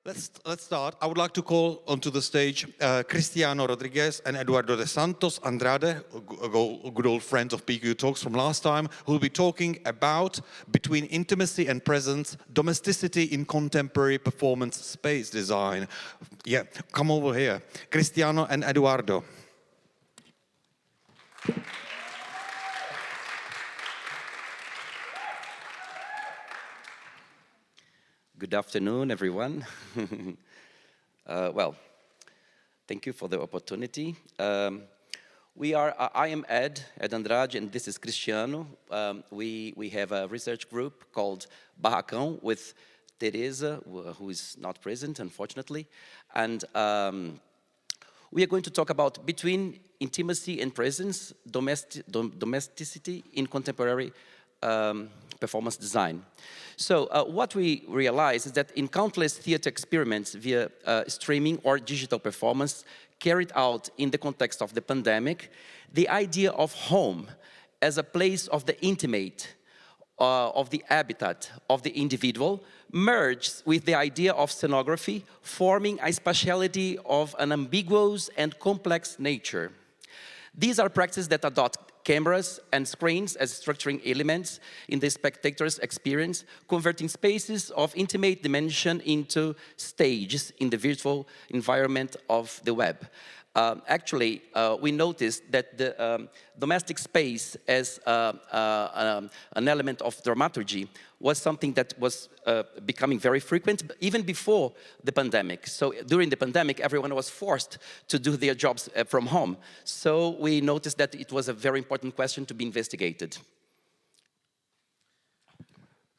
Let's start. I would like to call onto the stage Cristiano, Rodrigues and Eduardo de Santos, Andrade, good old friends of PQ Talks from last time, who will be talking about between intimacy and presence, domesticity in contemporary performance space design. Yeah, come over here. Cristiano and Eduardo. Good afternoon, everyone. Well, thank you for the opportunity. I am Ed Andrade, and this is Cristiano. We have a research group called Barracão with Teresa, who is not present, unfortunately. And we are going to talk about between intimacy and presence, domesticity in contemporary performance design. So what we realize is that in countless theater experiments via streaming or digital performance carried out in the context of the pandemic, the idea of home as a place of the intimate, of the habitat of the individual, merged with the idea of scenography, forming a spatiality of an ambiguous and complex nature. These are practices that adopt cameras and screens as structuring elements in the spectator's experience, converting spaces of intimate dimension into stages in the virtual environment of the web. Actually, we noticed that the domestic space as an element of dramaturgy was something that was becoming very frequent, even before the pandemic. So during the pandemic, everyone was forced to do their jobs from home. So we noticed that it was a very important question to be investigated.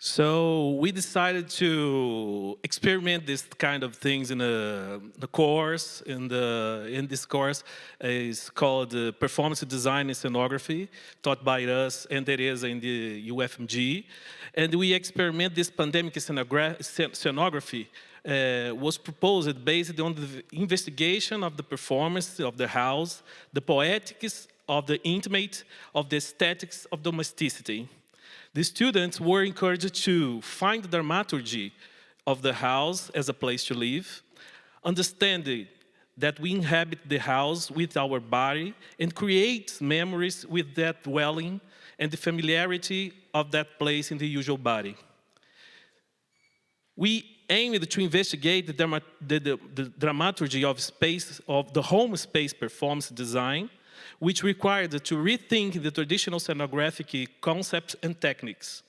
So we decided to experiment this kind of things in the course. In this course is called Performance Design and Scenography, taught by us and Teresa in the UFMG. And we experiment this pandemic scenography was proposed based on the investigation of the performance of the house, the poetics of the intimate, of the aesthetics of domesticity. The students were encouraged to find the dramaturgy of the house as a place to live, understanding that we inhabit the house with our body and create memories with that dwelling and the familiarity of that place in the usual body. We aimed to investigate the dramaturgy of space, of the home space performance design, which required to rethink the traditional scenographic concepts and techniques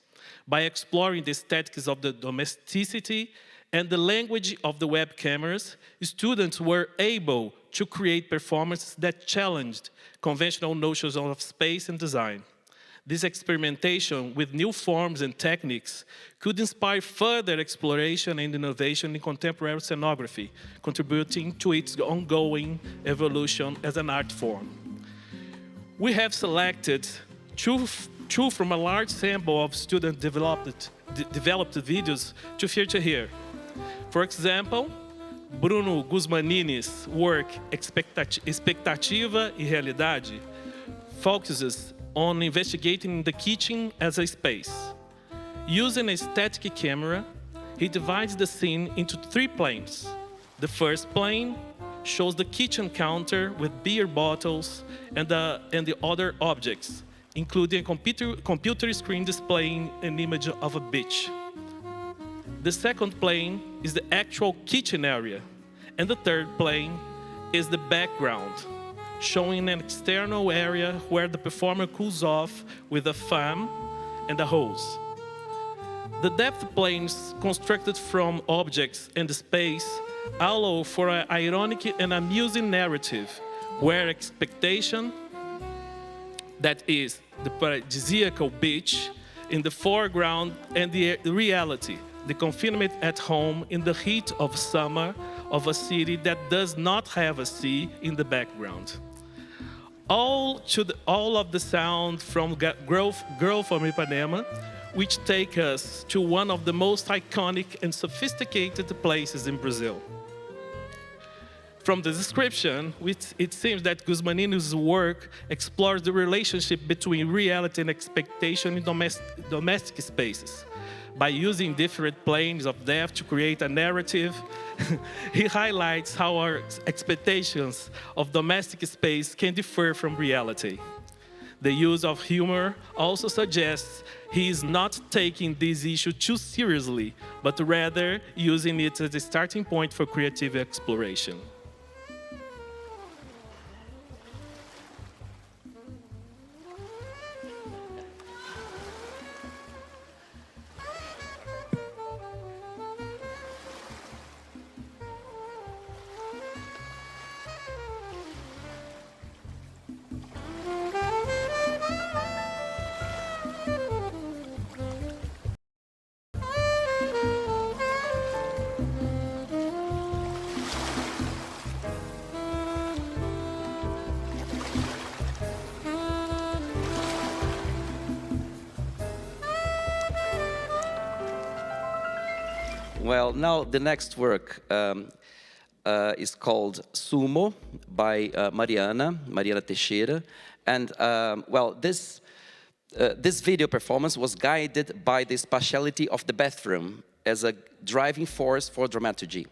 by exploring the aesthetics of the domesticity and the language of the web cameras. Students were able to create performances that challenged conventional notions of space and design. This experimentation with new forms and techniques could inspire further exploration and innovation in contemporary scenography, contributing to its ongoing evolution as an art form. We have selected two from a large sample of student-developed videos to feature here. For example, Bruno Guzmanini's work Expectativa e Realidade focuses on investigating the kitchen as a space. Using a static camera, he divides the scene into 3 planes. The first plane shows the kitchen counter with beer bottles and the other objects, including a computer screen displaying an image of a beach. The second plane is the actual kitchen area, and the third plane is the background, showing an external area where the performer cools off with a fan and a hose. The depth planes constructed from objects and space allow for an ironic and amusing narrative where expectation, that is, the paradisiacal beach, in the foreground and the reality, the confinement at home in the heat of summer of a city that does not have a sea in the background. All of the sound from Girl from Ipanema, which take us to one of the most iconic and sophisticated places in Brazil. From the description, it seems that Guzmanini's work explores the relationship between reality and expectation in domestic spaces, by using different planes of depth to create a narrative. He highlights how our expectations of domestic space can differ from reality. The use of humor also suggests he is not taking this issue too seriously, but rather using it as a starting point for creative exploration. Well, now the next work is called Sumo by Mariana Teixeira. And well, this video performance was guided by the spatiality of the bathroom as a driving force for dramaturgy.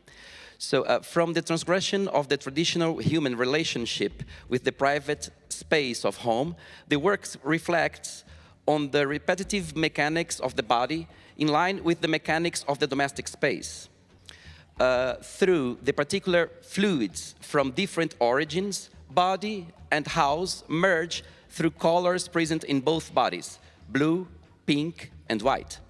So from the transgression of the traditional human relationship with the private space of home, the work reflects on the repetitive mechanics of the body in line with the mechanics of the domestic space. Through the particular fluids from different origins, body and house merge through colors present in both bodies, blue, pink, and white.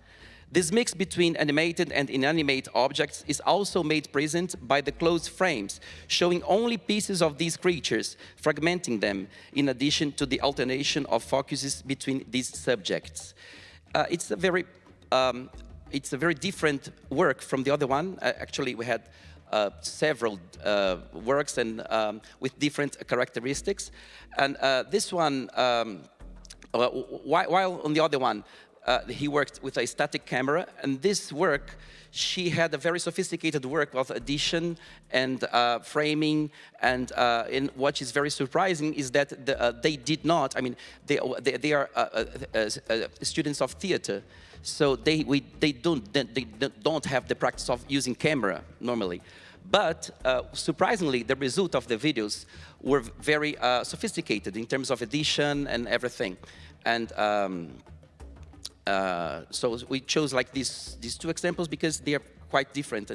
This mix between animated and inanimate objects is also made present by the closed frames, showing only pieces of these creatures, fragmenting them, in addition to the alternation of focuses between these subjects. It's a very different work from the other one. Actually, we had several works and with different characteristics. And this one, while on the other one, he worked with a static camera, and this work, she had a very sophisticated work of addition and framing, and what is very surprising is that they did not, I mean, they are students of theater, so they don't have the practice of using camera normally. But surprisingly, the result of the videos were very sophisticated in terms of addition and everything. And so we chose like these two examples because they are quite different,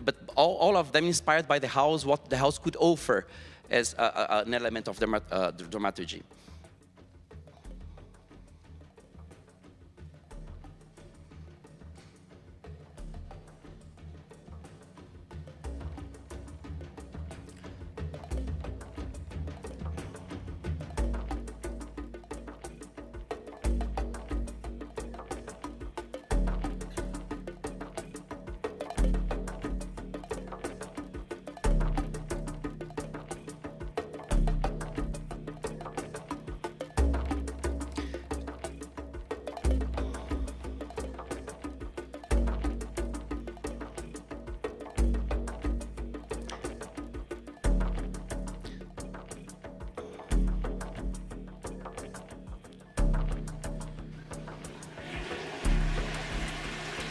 but all of them inspired by the house, what the house could offer as an element of dramaturgy.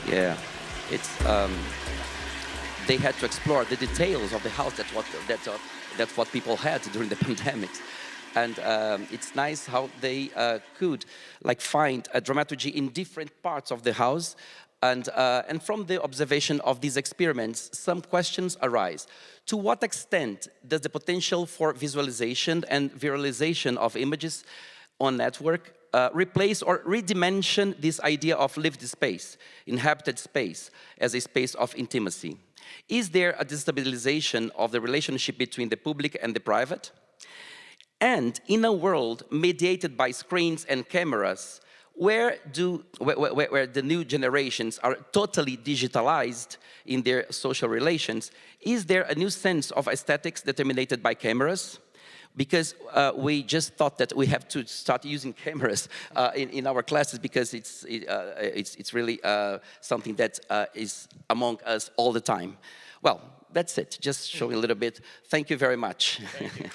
Yeah, it's they had to explore the details of the house. That's what people had during the pandemic, and it's nice how they could like find a dramaturgy in different parts of the house, and from the observation of these experiments, some questions arise. To what extent does the potential for visualization and viralization of images on network replace or redimension this idea of lived space, inhabited space, as a space of intimacy? Is there a destabilization of the relationship between the public and the private? And in a world mediated by screens and cameras, where the new generations are totally digitalized in their social relations, is there a new sense of aesthetics determined by cameras? Because we just thought that we have to start using cameras in our classes because it's really something that is among us all the time. Well, that's it. Just showing a little bit. Thank you very much. Thank you.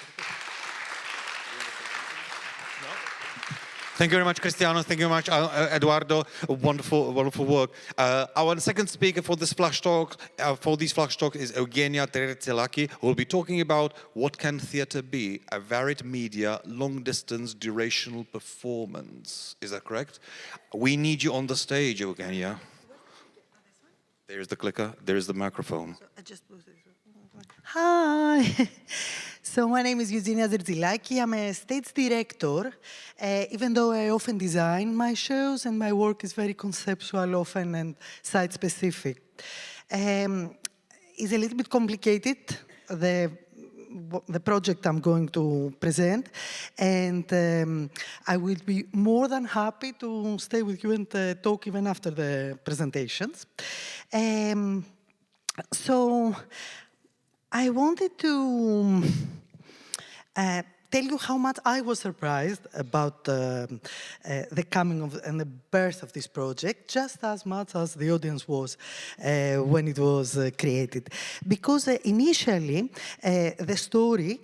Thank you very much, Cristiano. Thank you very much, Eduardo. Wonderful, wonderful work. Our second speaker for this flash talk, is Eugenia Tzirtzilaki, who will be talking about what can theatre be? A varied media, long-distance, durational performance. Is that correct? We need you on the stage, Eugenia. There's the clicker. There's the microphone. So I just Hi. So my name is Eugenia Tzirtzilaki. I'm a stage director, even though I often design my shows and my work is very conceptual often and site-specific. It's a little bit complicated, the project I'm going to present, and I will be more than happy to stay with you and talk even after the presentations. So I wanted to tell you how much I was surprised about the coming of and the birth of this project, just as much as the audience was when it was created. Because initially, the story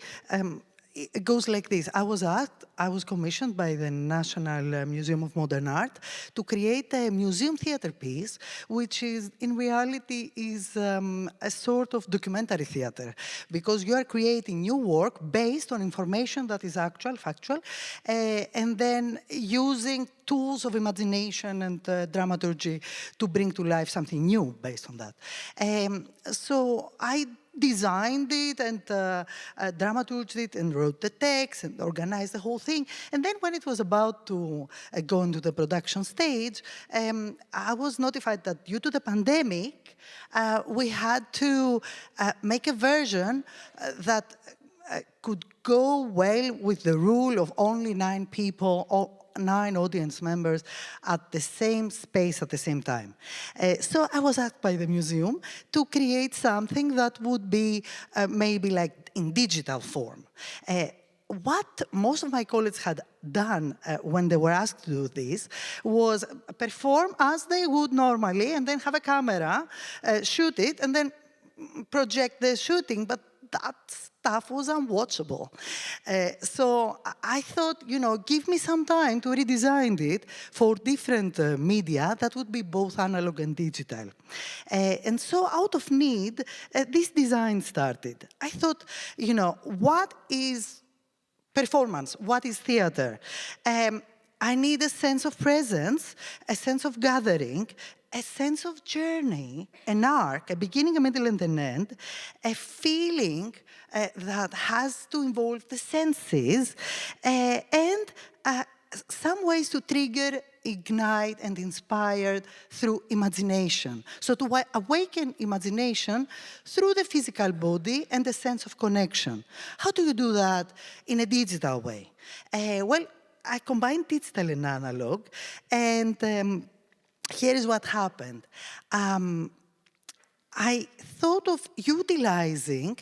it goes like this. I was commissioned by the National Museum of Modern Art to create a museum theater piece, which is, in reality, is a sort of documentary theater, because you are creating new work based on information that is actual, factual, and then using tools of imagination and dramaturgy to bring to life something new based on that. So I designed it and dramaturged it and wrote the text and organized the whole thing. And then when it was about to go into the production stage, I was notified that due to the pandemic, we had to make a version that could go well with the rule of only 9 people or 9 audience members at the same space at the same time. So I was asked by the museum to create something that would be maybe like in digital form. What most of my colleagues had done when they were asked to do this was perform as they would normally and then have a camera, shoot it, and then project the shooting, but that stuff was unwatchable. So I thought, give me some time to redesign it for different media that would be both analog and digital. And so out of need, this design started. I thought, what is performance? What is theater? I need a sense of presence, a sense of gathering, a sense of journey, an arc, a beginning, a middle, and an end, a feeling that has to involve the senses, and some ways to trigger, ignite, and inspire through imagination. So to awaken imagination through the physical body and a sense of connection. How do you do that in a digital way? Well, I combined digital and analog, and here is what happened. I thought of utilizing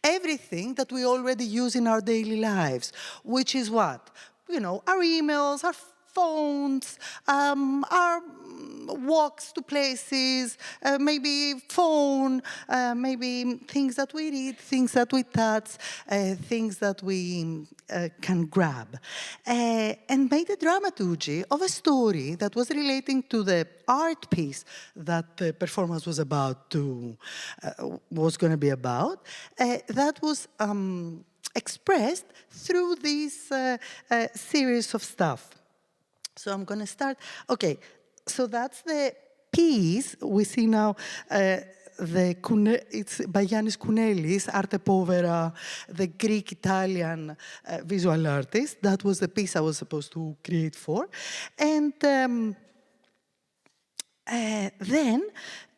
everything that we already use in our daily lives, which is what? Our emails, our phones, our walks to places, maybe phone, maybe things that we read, things that we touch, things that we can grab. And made a dramaturgy of a story that was relating to the art piece that the performance was going to be about, that was expressed through this series of stuff. So I'm going to start. Okay, so that's the piece we see now. It's by Yannis Kounellis, Arte Povera, the Greek-Italian visual artist. That was the piece I was supposed to create for. And then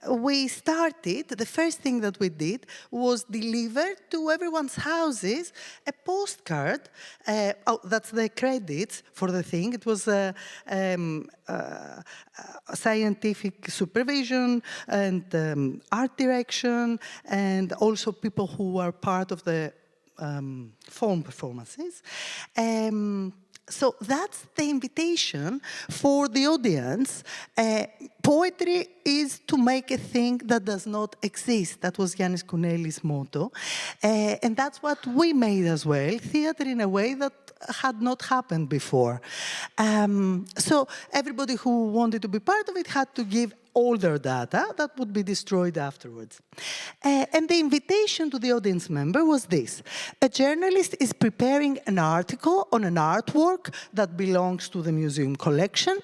we started, the first thing that we did was deliver to everyone's houses a postcard. That's the credits for the thing. It was scientific supervision and art direction, and also people who are part of the phone performances. So that's the invitation for the audience. Poetry is to make a thing that does not exist. That was Yannis Kounellis' motto. And that's what we made as well, theater in a way that had not happened before. So everybody who wanted to be part of it had to give all their data that would be destroyed afterwards. And the invitation to the audience member was this. A journalist is preparing an article on an artwork that belongs to the museum collection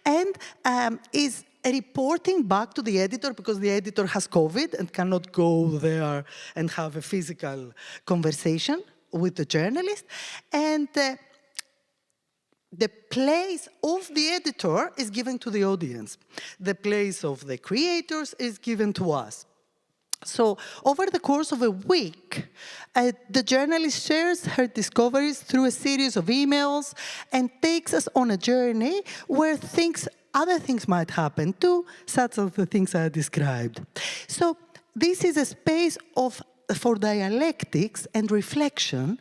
and is reporting back to the editor because the editor has COVID and cannot go there and have a physical conversation with the journalist. And the place of the editor is given to the audience. The place of the creators is given to us. So over the course of a week, the journalist shares her discoveries through a series of emails and takes us on a journey where other things might happen too, such as the things I described. So this is a space for dialectics and reflection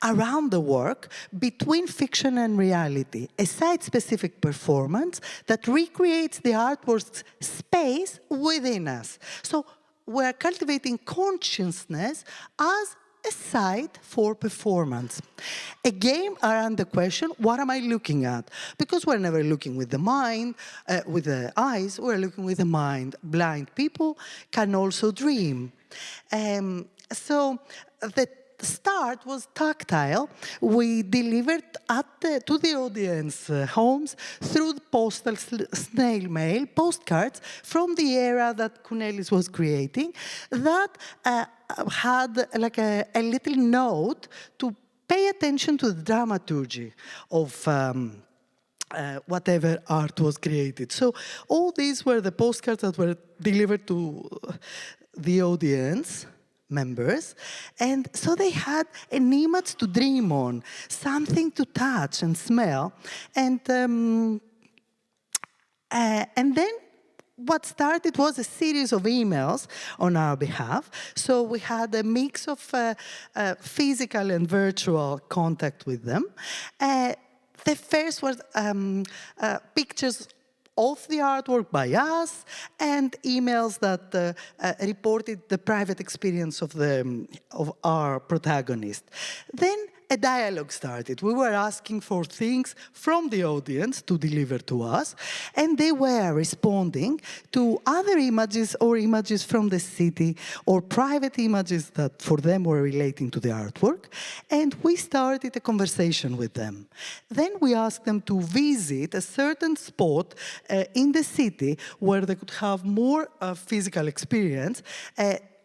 around the work between fiction and reality, a site-specific performance that recreates the artwork's space within us. So we're cultivating consciousness as a site for performance. A game around the question, what am I looking at? Because we're never looking with the mind, with the eyes, we're looking with the mind. Blind people can also dream. So the start was tactile. We delivered to the audience homes through the postal snail mail, postcards from the era that Kounelis was creating that had like a little note to pay attention to the dramaturgy of whatever art was created. So all these were the postcards that were delivered to the audience members, and so they had an image to dream on, something to touch and smell, and then what started was a series of emails on our behalf. So we had a mix of physical and virtual contact with them. The first was pictures of the artwork by us and emails that reported the private experience of our protagonist. Then a dialogue started. We were asking for things from the audience to deliver to us, and they were responding to other images or images from the city or private images that for them were relating to the artwork, and we started a conversation with them. Then we asked them to visit a certain spot in the city where they could have more physical experience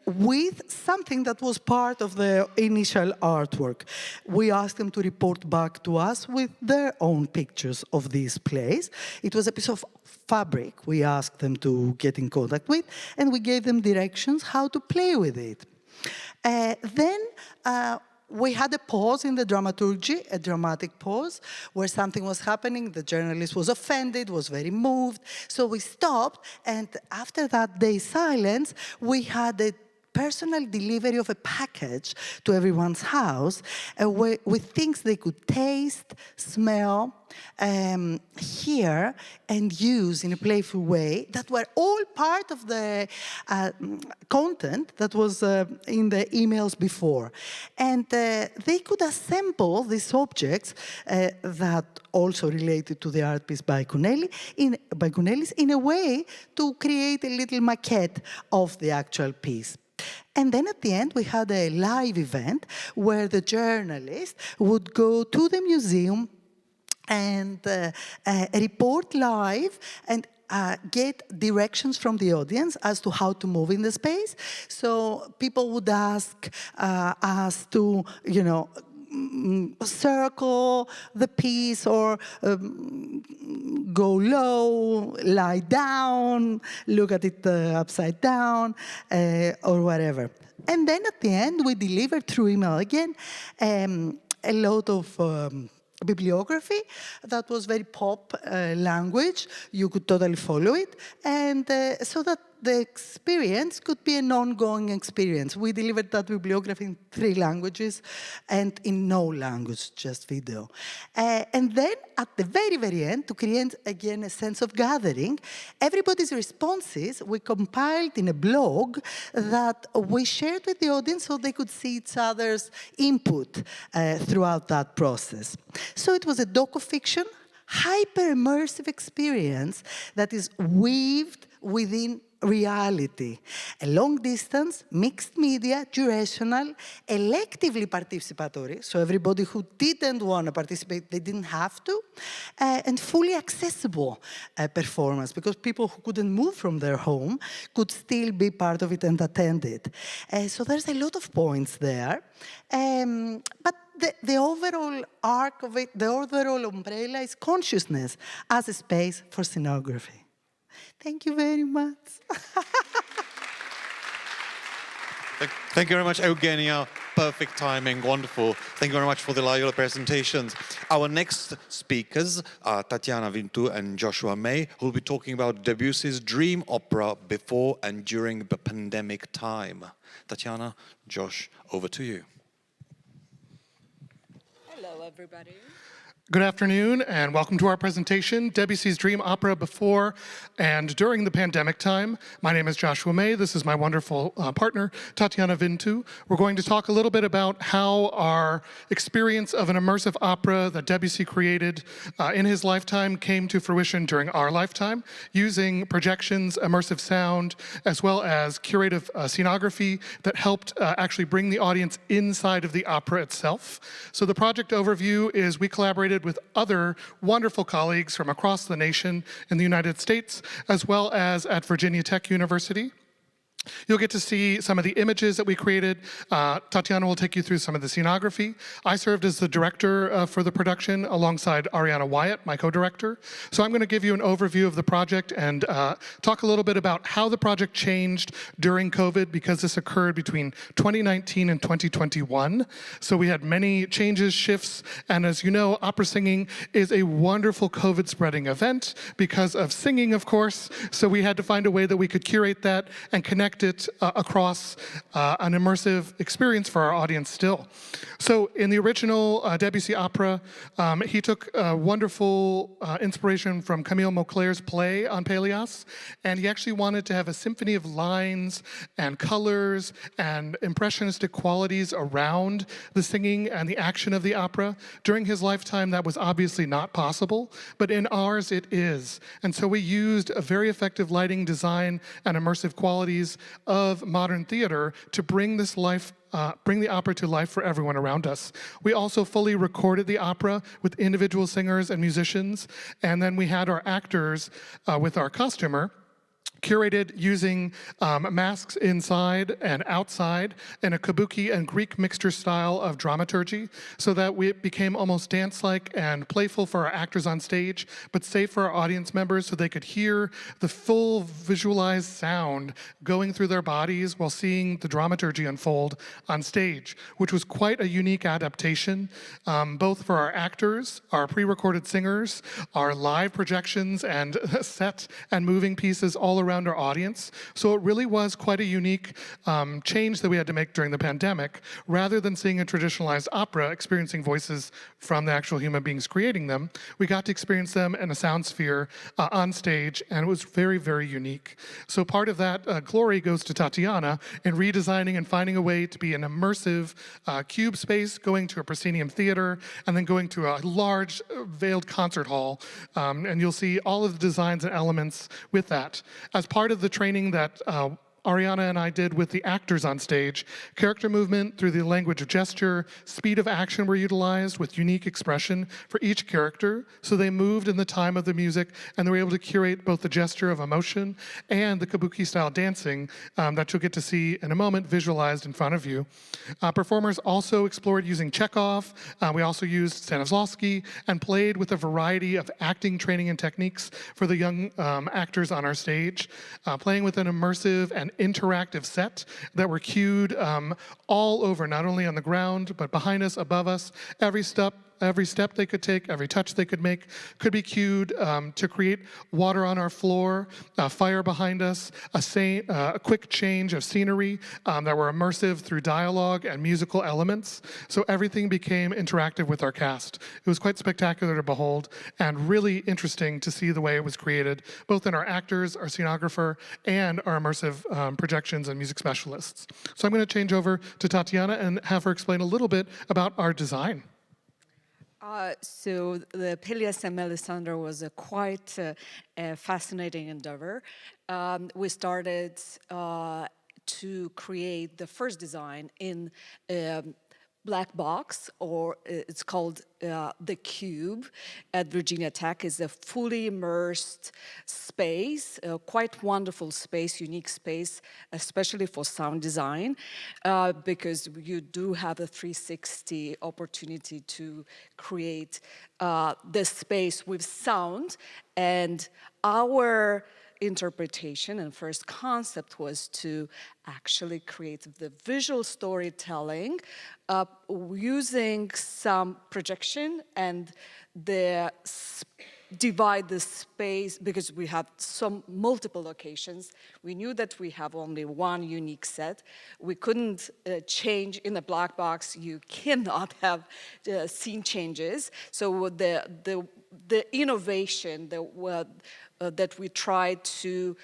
with something that was part of the initial artwork. We asked them to report back to us with their own pictures of this place. It was a piece of fabric we asked them to get in contact with, and we gave them directions how to play with it. Then we had a pause in the dramaturgy, a dramatic pause, where something was happening. The journalist was offended, was very moved. So we stopped, and after that day's silence, we had a personal delivery of a package to everyone's house with things they could taste, smell, hear, and use in a playful way that were all part of the content that was in the emails before. And they could assemble these objects that also related to the art piece by Kounelis in a way to create a little maquette of the actual piece. And then at the end, we had a live event where the journalist would go to the museum and report live and get directions from the audience as to how to move in the space. So people would ask us to, circle the piece or go low, lie down, look at it upside down, or whatever. And then at the end, we delivered through email again a lot of bibliography that was very pop language. You could totally follow it. And so that the experience could be an ongoing experience. We delivered that bibliography in 3 languages and in no language, just video. And then at the very, very end, to create again a sense of gathering, everybody's responses we compiled in a blog that we shared with the audience so they could see each other's input throughout that process. So it was a docu-fiction, hyper-immersive experience that is weaved within reality. A long distance, mixed media, durational, electively participatory, so everybody who didn't want to participate, they didn't have to, and fully accessible performance, because people who couldn't move from their home could still be part of it and attend it. So there's a lot of points there. But the overall arc of it, the overall umbrella is consciousness as a space for scenography. Thank you very much. Thank you very much, Eugenia. Perfect timing, wonderful. Thank you very much for the lively presentations. Our next speakers are Tatiana, Vintu, and Joshua May, who will be talking about Debussy's dream opera before and during the pandemic time. Tatiana, Josh, over to you. Hello, everybody. Good afternoon and welcome to our presentation, Debussy's Dream Opera Before and During the Pandemic Time. My name is Joshua May. This is my wonderful partner, Tatiana Vintu. We're going to talk a little bit about how our experience of an immersive opera that Debussy created in his lifetime came to fruition during our lifetime, using projections, immersive sound, as well as curative scenography that helped actually bring the audience inside of the opera itself. So the project overview is we collaborated with other wonderful colleagues from across the nation in the United States, as well as at Virginia Tech University. You'll get to see some of the images that we created. Tatiana will take you through some of the scenography. I served as the director for the production alongside Ariana Wyatt, my co-director. So I'm going to give you an overview of the project and talk a little bit about how the project changed during COVID, because this occurred between 2019 and 2021. So we had many changes, shifts, and as you know, opera singing is a wonderful COVID spreading event because of singing, of course. So we had to find a way that we could curate that and connect it across an immersive experience for our audience still. So in the original Debussy opera, he took wonderful inspiration from Camille Mauclair's play on Pélias, and he actually wanted to have a symphony of lines and colors and impressionistic qualities around the singing and the action of the opera. During his lifetime, that was obviously not possible, but in ours it is. And so we used a very effective lighting design and immersive qualities of modern theater to bring this life, bring the opera to life for everyone around us. We also fully recorded the opera with individual singers and musicians, and then we had our actors with our customer, curated using masks inside and outside in a kabuki and Greek mixture style of dramaturgy, so that it became almost dance-like and playful for our actors on stage, but safe for our audience members so they could hear the full visualized sound going through their bodies while seeing the dramaturgy unfold on stage, which was quite a unique adaptation, both for our actors, our pre-recorded singers, our live projections and set and moving pieces all around our audience. So it really was quite a unique change that we had to make during the pandemic. Rather than seeing a traditionalized opera, experiencing voices from the actual human beings creating them, we got to experience them in a sound sphere on stage, and it was very, very unique. So part of that glory goes to Tatiana in redesigning and finding a way to be an immersive cube space, going to a proscenium theater, and then going to a large veiled concert hall. And you'll see all of the designs and elements with that. As part of the training that Ariana and I did with the actors on stage, character movement through the language of gesture, speed of action were utilized with unique expression for each character, so they moved in the time of the music, and they were able to curate both the gesture of emotion and the kabuki-style dancing that you'll get to see in a moment visualized in front of you. Performers also explored using Chekhov. We also used Stanislavski and played with a variety of acting training and techniques for the young actors on our stage, playing with an immersive and interactive set that were cued all over, not only on the ground, but behind us, above us. Every step every step they could take, every touch they could make could be cued to create water on our floor, fire behind us, a quick change of scenery that were immersive through dialogue and musical elements. So everything became interactive with our cast. It was quite spectacular to behold and really interesting to see the way it was created, both in our actors, our scenographer, and our immersive projections and music specialists. So I'm going to change over to Tatiana and have her explain a little bit about our design. So the Pelias and Melisandre was a quite fascinating endeavor. We started to create the first design in black box, or it's called the Cube at Virginia Tech. Is a fully immersed space, quite wonderful space, unique space, especially for sound design, because you do have a 360 opportunity to create the space with sound. And our interpretation and first concept was to actually create the visual storytelling using some projection and divide the space, because we have some multiple locations. We knew that we have only one unique set. We couldn't change in a black box. You cannot have scene changes. So the innovation that we tried to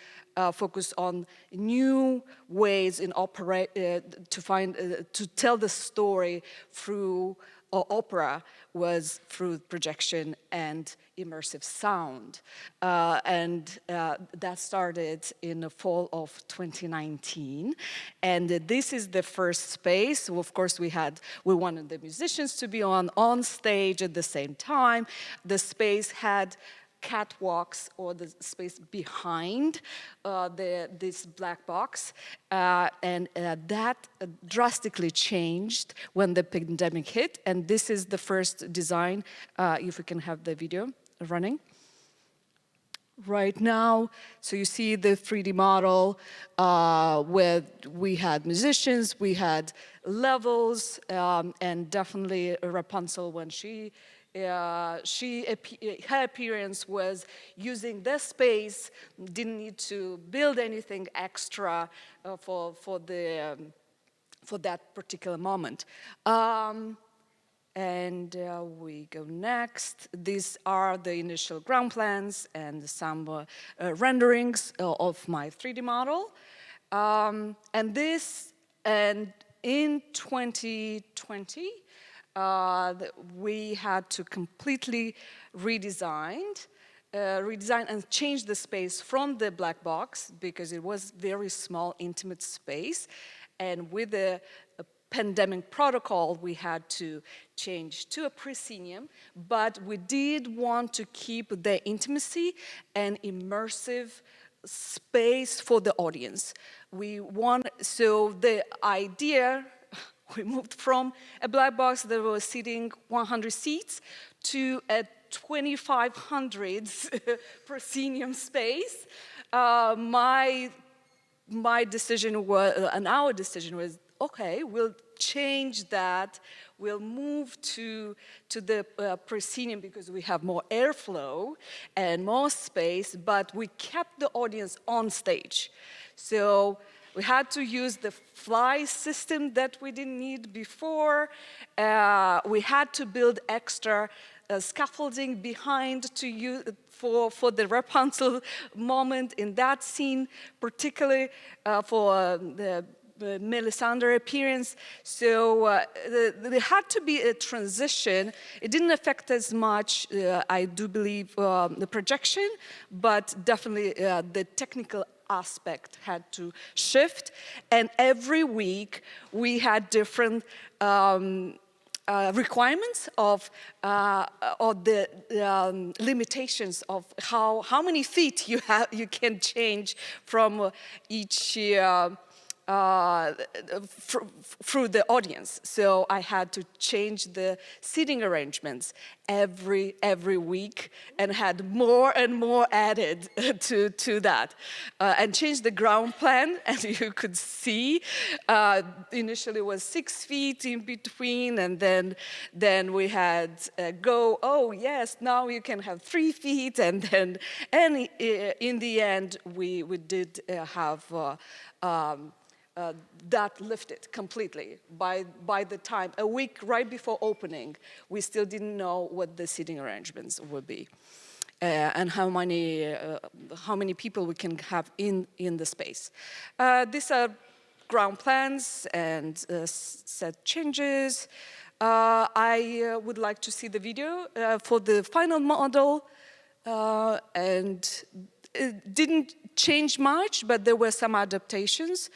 focus on new ways in to tell the story through opera was through projection and immersive sound. That started in the fall of 2019. And this is the first space. So of course, we wanted the musicians to be on stage at the same time. The space had catwalks, or the space behind this black box, and that drastically changed when the pandemic hit. And this is the first design, if we can have the video running right now. So you see the 3D model where we had musicians, we had levels, and definitely Rapunzel when her appearance was using this space, didn't need to build anything extra for that particular moment. We go next. These are the initial ground plans and some renderings of my 3D model. And in 2020, we had to completely redesign and change the space from the black box, because it was very small, intimate space. And with the pandemic protocol, we had to change to a proscenium, but we did want to keep the intimacy and immersive space for the audience. So the idea, we moved from a black box that was seating 100 seats to a 2,500 proscenium space. My decision was, and our decision was, okay, we'll change that. We'll move to the proscenium because we have more airflow and more space, but we kept the audience on stage. So we had to use the fly system that we didn't need before. We had to build extra scaffolding behind to use for the Rapunzel moment in that scene, particularly for the Melisandre appearance. So there had to be a transition. It didn't affect as much, I do believe, the projection, but definitely the technical aspect had to shift. And every week we had different requirements of the limitations of how many feet you can change from each through the audience. So I had to change the seating arrangements every week and had more and more added to that. And changed the ground plan, and you could see initially it was 6 feet in between, and then we had oh yes, now you can have 3 feet, and in the end we did have that lifted completely. By the time, a week right before opening, we still didn't know what the seating arrangements would be. And how many people we can have in the space. These are ground plans and set changes. I would like to see the video for the final model, and it didn't change much, but there were some adaptations.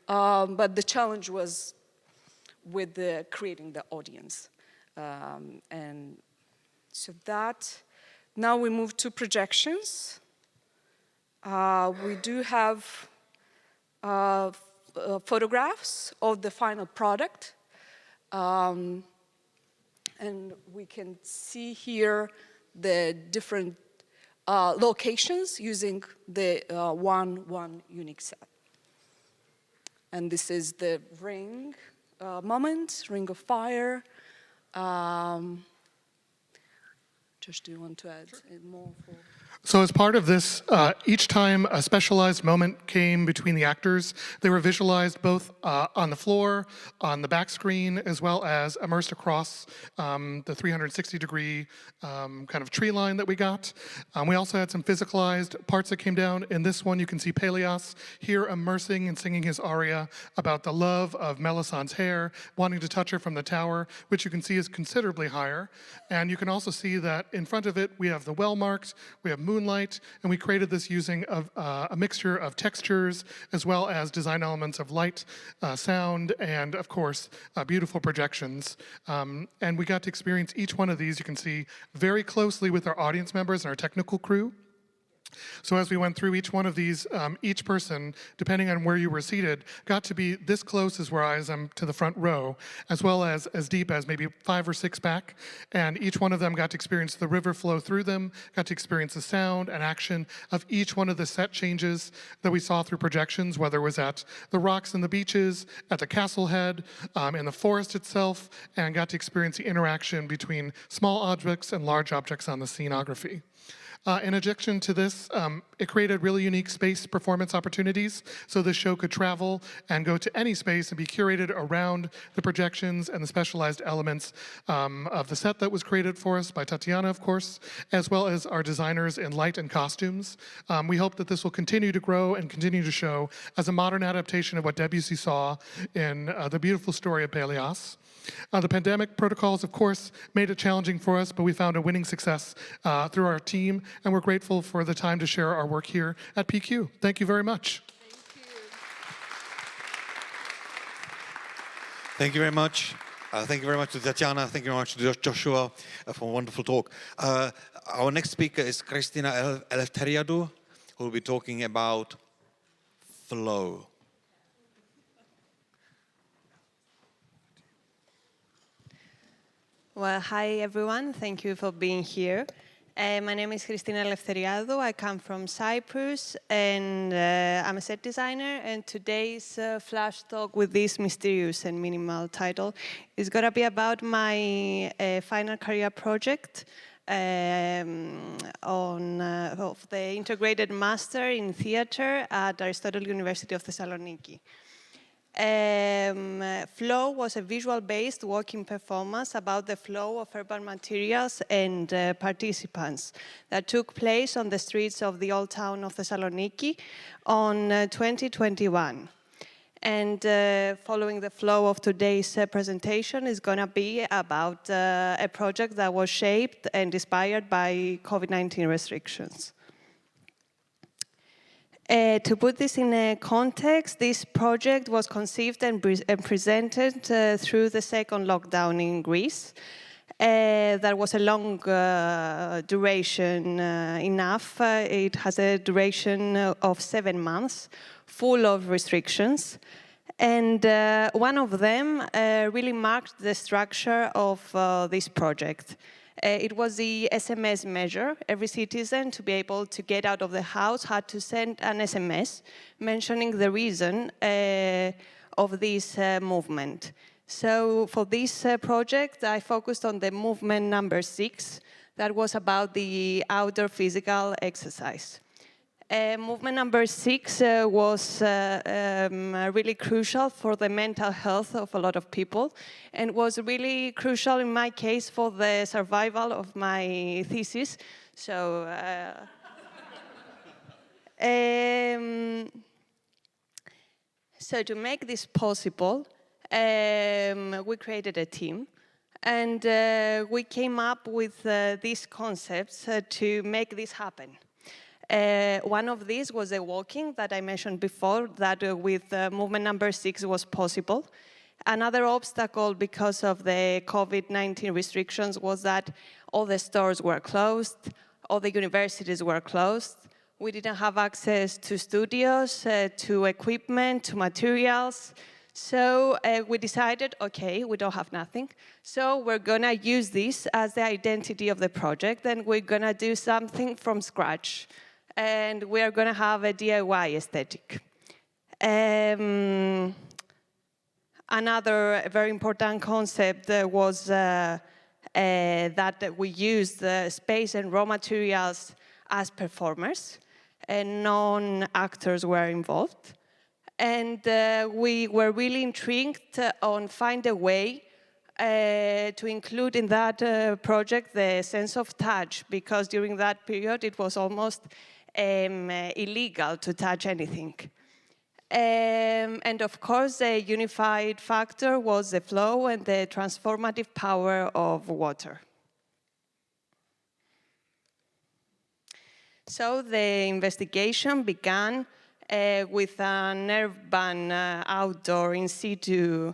But the challenge was with creating the audience. And so that. Now we move to projections. We do have photographs of the final product. And we can see here the different locations using the one unique set. And this is the ring moment, ring of fire. Josh, do you want to add more? So as part of this, each time a specialized moment came between the actors, they were visualized both on the floor, on the back screen, as well as immersed across the 360-degree kind of tree line that we got. We also had some physicalized parts that came down. In this one, you can see Peleas here immersing and singing his aria about the love of Melisandre's hair, wanting to touch her from the tower, which you can see is considerably higher. And you can also see that in front of it, we have the well marked, we have moonlight, and we created this using a mixture of textures as well as design elements of light, sound, and of course, beautiful projections. And we got to experience each one of these, you can see, very closely with our audience members and our technical crew. So as we went through each one of these, each person, depending on where you were seated, got to be this close as where I am to the front row, as well as deep as maybe 5 or 6 back. And each one of them got to experience the river flow through them, got to experience the sound and action of each one of the set changes that we saw through projections, whether it was at the rocks and the beaches, at the castle head, in the forest itself, and got to experience the interaction between small objects and large objects on the scenography. In addition to this, it created really unique space performance opportunities, so the show could travel and go to any space and be curated around the projections and the specialized elements of the set that was created for us by Tatiana, of course, as well as our designers in light and costumes. We hope that this will continue to grow and continue to show as a modern adaptation of what Debussy saw in the beautiful story of Peleas. The pandemic protocols, of course, made it challenging for us, but we found a winning success through our team, and we're grateful for the time to share our work here at PQ. Thank you very much. Thank you very much. Thank you very much to Tatiana. Thank you very much to Joshua for a wonderful talk. Our next speaker is Christina Eleftheriadou, who will be talking about flow. Well, hi everyone. Thank you for being here. My name is Christina Eleftheriadou. I come from Cyprus, and I'm a set designer. And today's flash talk with this mysterious and minimal title is going to be about my final career project of the integrated master in theater at Aristotle University of Thessaloniki. Flow was a visual-based working performance about the flow of urban materials and participants that took place on the streets of the old town of Thessaloniki on 2021. And following the flow of today's presentation is going to be about a project that was shaped and inspired by COVID-19 restrictions. To put this in a context, this project was conceived and presented through the second lockdown in Greece. That was a long duration enough. It has a duration of 7 months, full of restrictions. And one of them really marked the structure of this project. It was the SMS measure. Every citizen, to be able to get out of the house, had to send an SMS mentioning the reason of this movement. So for this project, I focused on the movement number 6, that was about the outdoor physical exercise. Movement number 6 was really crucial for the mental health of a lot of people, and was really crucial in my case for the survival of my thesis. So, so to make this possible, we created a team, and we came up with these concepts to make this happen. One of these was the walking that I mentioned before, that with movement number 6 was possible. Another obstacle because of the COVID-19 restrictions was that all the stores were closed, all the universities were closed. We didn't have access to studios, to equipment, to materials. So we decided, okay, we don't have nothing. So we're gonna use this as the identity of the project, and we're gonna do something from scratch. And we are going to have a DIY aesthetic. Another very important concept was that we used space and raw materials as performers, and non-actors were involved. And we were really intrigued on find a way to include in that project the sense of touch, because during that period it was almost illegal to touch anything. And of course, the unified factor was the flow and the transformative power of water. So the investigation began with an urban outdoor in situ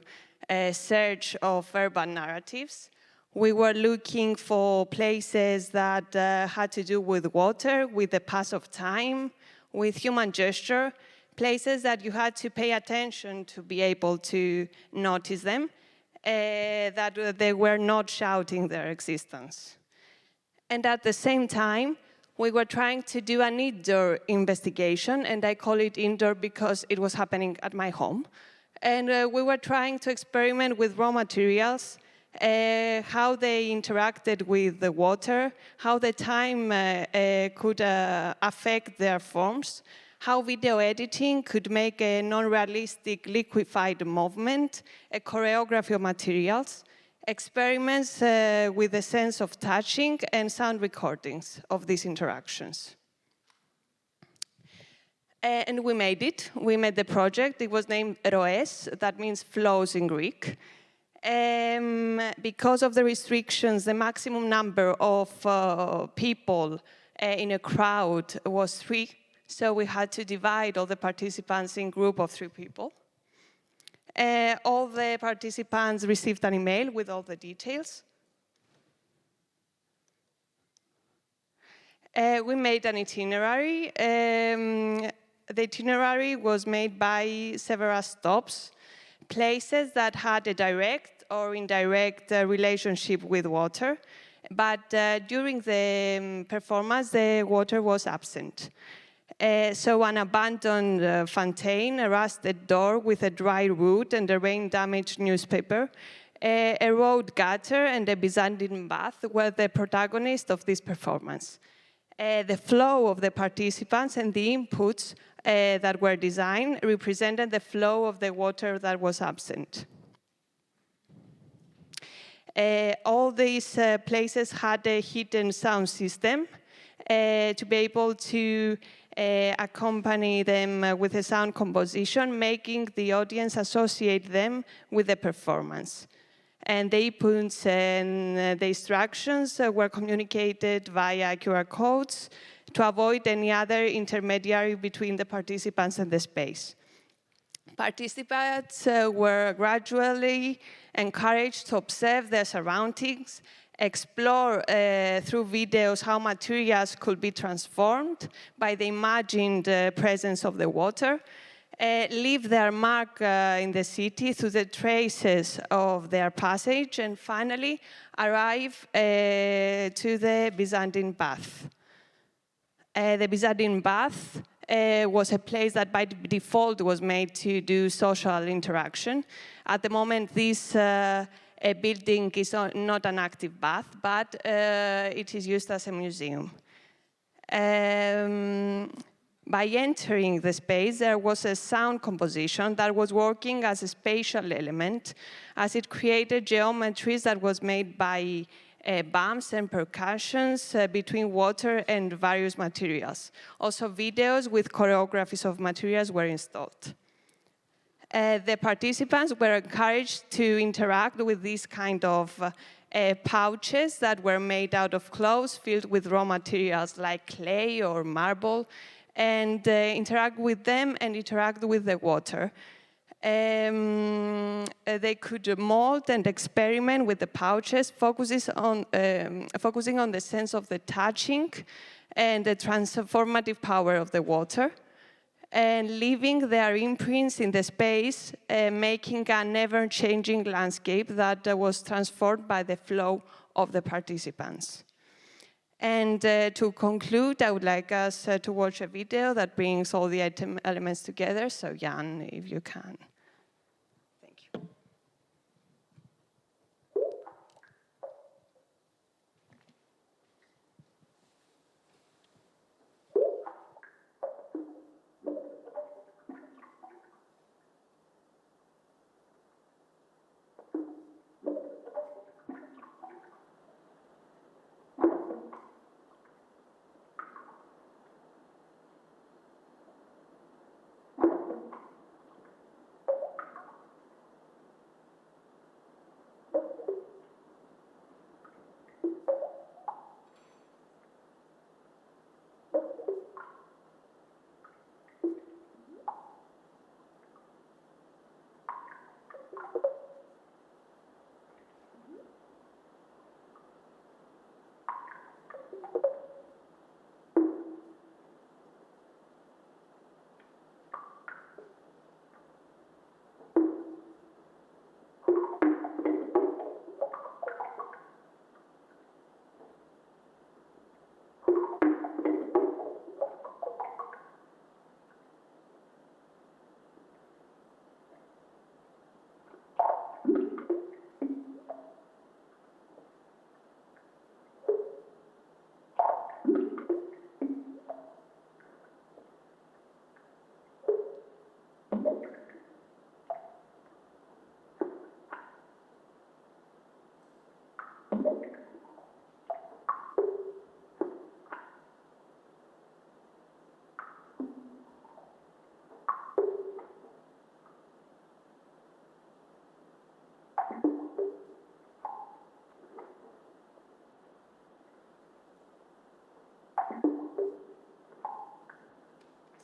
search of urban narratives. We were looking for places that had to do with water, with the pass of time, with human gesture, places that you had to pay attention to be able to notice them, that they were not shouting their existence. And at the same time, we were trying to do an indoor investigation, and I call it indoor because it was happening at my home. And we were trying to experiment with raw materials, how they interacted with the water, how the time could affect their forms, how video editing could make a non-realistic liquefied movement, a choreography of materials, experiments with the sense of touching, and sound recordings of these interactions. And we made it. We made the project. It was named ROES, that means flows in Greek. Because of the restrictions, the maximum number of people in a crowd was 3, so we had to divide all the participants in group of 3 people. All the participants received an email with all the details. We made an itinerary. The itinerary was made by several stops, places that had a direct or indirect relationship with water, but during the performance, the water was absent. So an abandoned fountain, a rusted door with a dry root and a rain-damaged newspaper, a road gutter and a Byzantine bath were the protagonists of this performance. The flow of the participants and the inputs that were designed represented the flow of the water that was absent. All these places had a hidden sound system to be able to accompany them with a sound composition, making the audience associate them with the performance. And the inputs and the instructions were communicated via QR codes to avoid any other intermediary between the participants and the space. Participants were gradually encouraged to observe their surroundings, explore through videos how materials could be transformed by the imagined presence of the water, leave their mark in the city through the traces of their passage and finally arrive to the Byzantine bath. The Byzantine bath was a place that by default was made to do social interaction. At the moment, this building is not an active bath, but it is used as a museum. By entering the space, there was a sound composition that was working as a spatial element, as it created geometries that was made by bumps and percussions between water and various materials. Also, videos with choreographies of materials were installed. The participants were encouraged to interact with these kind of pouches that were made out of clothes filled with raw materials like clay or marble, and interact with them and interact with the water. They could mold and experiment with the pouches, focusing on the sense of the touching and the transformative power of the water, and leaving their imprints in the space, making a never-changing landscape that was transformed by the flow of the participants. And to conclude, I would like us to watch a video that brings all the elements together. So Jan, if you can. Thank you.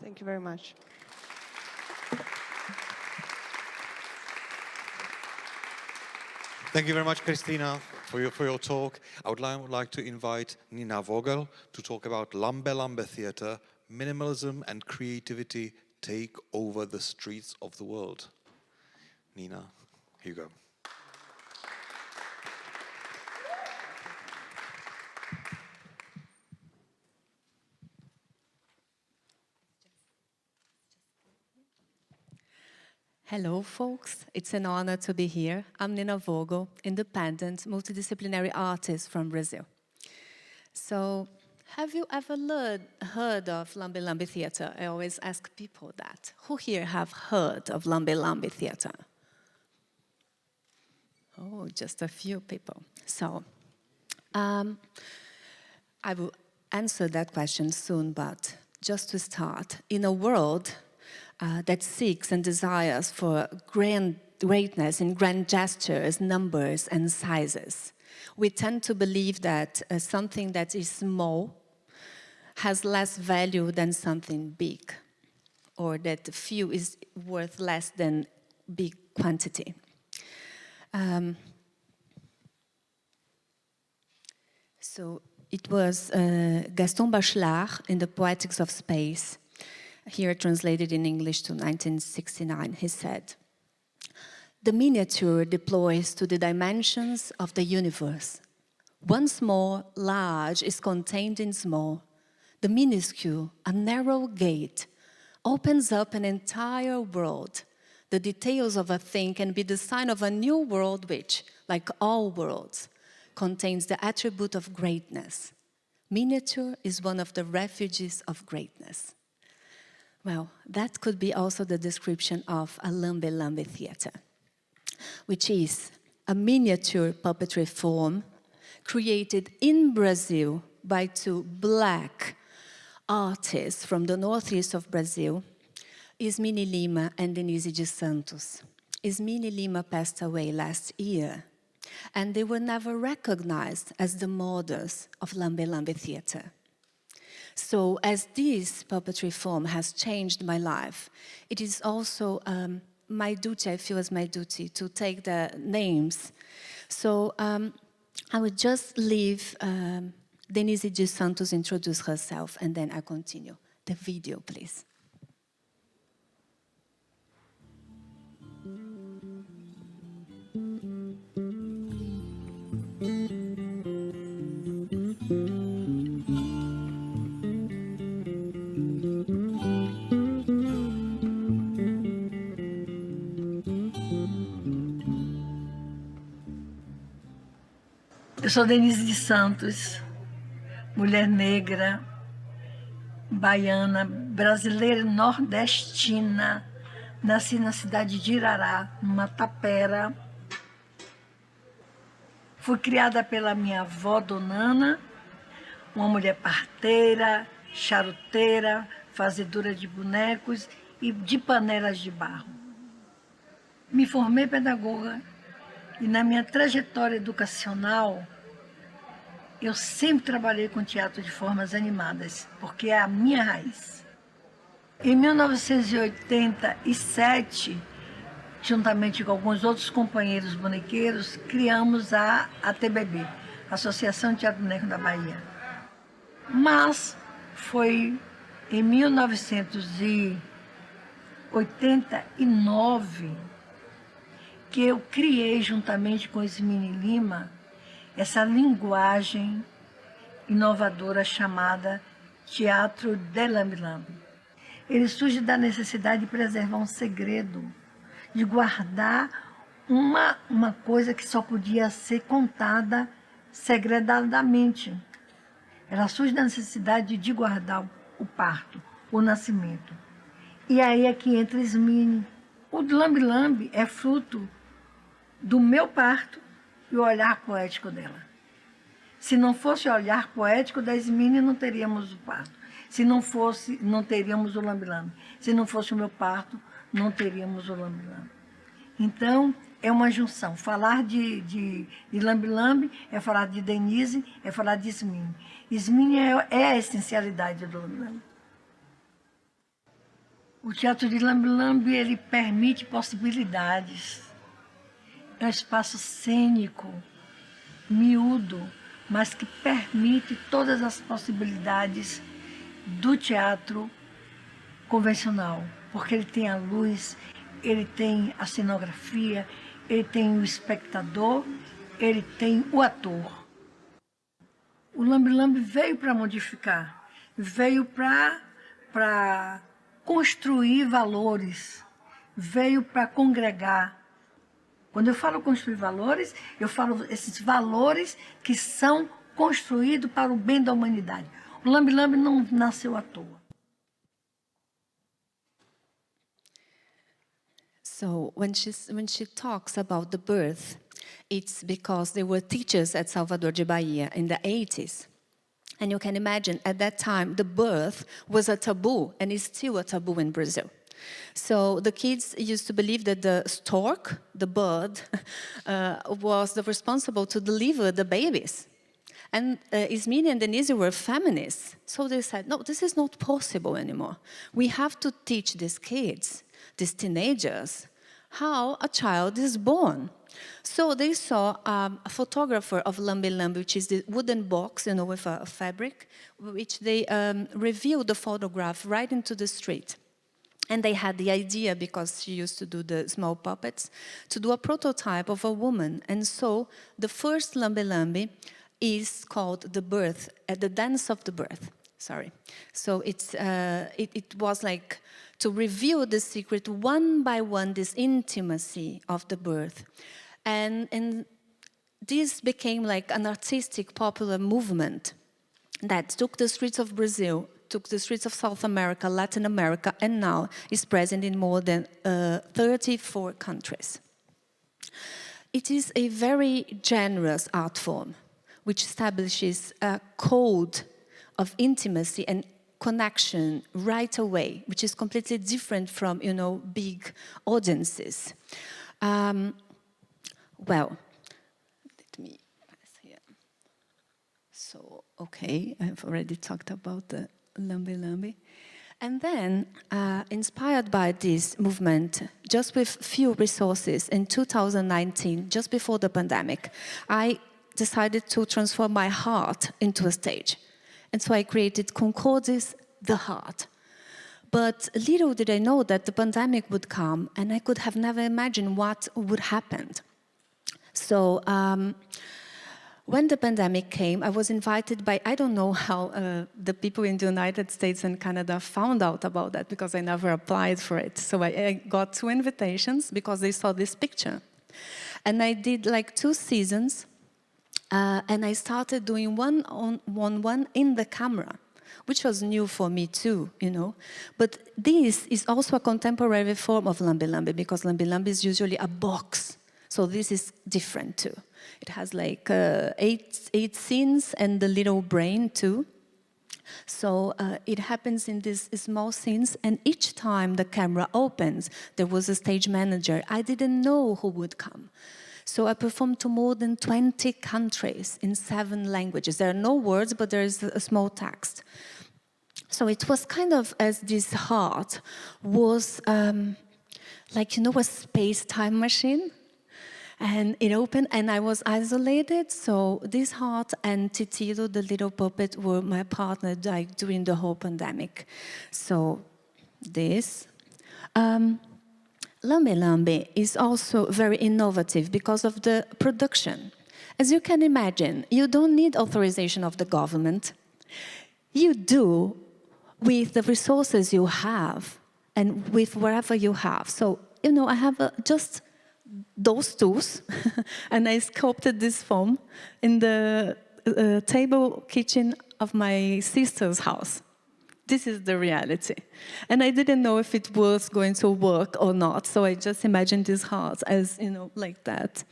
Thank you very much. Thank you very much, Christina, for your talk. I would like to invite Nina Vogel to talk about Lambe-Lambe theater, minimalism and creativity take over the streets of the world. Nina, here you go. Hello, folks. It's an honor to be here. I'm Nina Vogel, independent, multidisciplinary artist from Brazil. So, have you ever heard of Lambe-Lambe theater? I always ask people that. Who here have heard of Lambe-Lambe theater? Oh, just a few people. So, I will answer that question soon, but just to start, in a world that seeks and desires for greatness in grand gestures, numbers, and sizes, we tend to believe that something that is small has less value than something big, or that few is worth less than big quantity. So it was Gaston Bachelard in The Poetics of Space here translated in English to 1969. He said, "The miniature deploys to the dimensions of the universe. Once more, large is contained in small. The minuscule, a narrow gate, opens up an entire world. The details of a thing can be the sign of a new world which, like all worlds, contains the attribute of greatness. Miniature is one of the refuges of greatness." Well, that could be also the description of a Lambe-Lambe theater, which is a miniature puppetry form created in Brazil by two black artists from the northeast of Brazil, Ismini Lima and Denise de Santos. Ismini Lima passed away last year, and they were never recognized as the models of Lambe-Lambe theater. So as this puppetry form has changed my life, it is also my duty, I feel as my duty, to take the names. So I would just leave Denise de Santos introduce herself, and then I continue. The video, please. Eu sou Denise de Santos, mulher negra, baiana, brasileira nordestina. Nasci na cidade de Irará, numa tapera. Fui criada pela minha avó, Dona Ana, uma mulher parteira, charuteira, fazedora de bonecos e de panelas de barro. Me formei pedagoga e na minha trajetória educacional eu sempre trabalhei com teatro de formas animadas, porque é a minha raiz. Em 1987, juntamente com alguns outros companheiros bonequeiros, criamos a ATBB, Associação de Teatro Boneco da Bahia. Mas foi em 1989 que eu criei, juntamente com Ismini Lima, essa linguagem inovadora chamada Teatro de Lambe-Lambe. Ele surge da necessidade de preservar um segredo, de guardar uma coisa que só podia ser contada segredadamente. Ela surge da necessidade de guardar o parto, o nascimento. E aí é que entra Ismini. O Lambe-Lambe é fruto do meu parto e o olhar poético dela. Se não fosse o olhar poético da Ismini, não teríamos o parto. Se não fosse, não teríamos o Lambe-Lambe. Se não fosse o meu parto, não teríamos o Lambe-Lambe. Então, é uma junção. Falar de Lambe-Lambe é falar de Denise, é falar de Ismini. Ismini é a essencialidade do Lambe-Lambe. O teatro de Lambe-Lambe, ele permite possibilidades. É um espaço cênico, miúdo, mas que permite todas as possibilidades do teatro convencional, porque ele tem a luz, ele tem a cenografia, ele tem o espectador, ele tem o ator. O Lambe-Lambe veio para modificar, veio para construir valores, veio para congregar. Quando eu falo construir valores, eu falo esses valores que são construídos para o bem da humanidade. O Lambe-Lambe não nasceu à toa. So when she talks about the birth, it's because they were teachers at Salvador de Bahia in the 80s. And you can imagine, at that time, the birth was a taboo, and is still a taboo in Brazil. So the kids used to believe that the stork, the bird, was the responsible to deliver the babies. And Ismini and Denise were feminists. So they said, no, this is not possible anymore. We have to teach these kids, these teenagers, how a child is born. So they saw a photographer of Lambe-Lambe, which is the wooden box, with a fabric, which they revealed the photograph right into the street. And they had the idea, because she used to do the small puppets, to do a prototype of a woman. And so the first Lambe-Lambe is called the dance of the birth. Sorry. So it was like to reveal the secret one by one, this intimacy of the birth. And this became like an artistic, popular movement that took the streets of Brazil, took the streets of South America, Latin America, and now is present in more than 34 countries. It is a very generous art form, which establishes a code of intimacy and connection right away, which is completely different from, big audiences. Well, let me pass here. So, okay, I've already talked about the Lambe-Lambe. And then, inspired by this movement, just with few resources, in 2019, just before the pandemic, I decided to transform my heart into a stage. And so I created Concordis, the heart. But little did I know that the pandemic would come, and I could have never imagined what would happen. So when the pandemic came, I was invited by, I don't know how the people in the United States and Canada found out about that, because I never applied for it. So I got 2 invitations because they saw this picture. And I did like 2 seasons, and I started doing one in the camera, which was new for me too, But this is also a contemporary form of Lambe-Lambe, because Lambe-Lambe is usually a box. So this is different too. It has like 8 scenes and the little brain too. So it happens in these small scenes, and each time the camera opens, there was a stage manager. I didn't know who would come. So I performed to more than 20 countries in 7 languages. There are no words, but there is a small text. So it was kind of as this heart was like, a space-time machine. And it opened, and I was isolated. So this heart and Titilo, the little puppet, were my partner during the whole pandemic. So this. Lambe-Lambe is also very innovative because of the production. As you can imagine, you don't need authorization of the government. You do with the resources you have and with wherever you have. So, I have just those tools, and I sculpted this foam in the table kitchen of my sister's house. This is the reality. And I didn't know if it was going to work or not, so I just imagined this heart as, like that.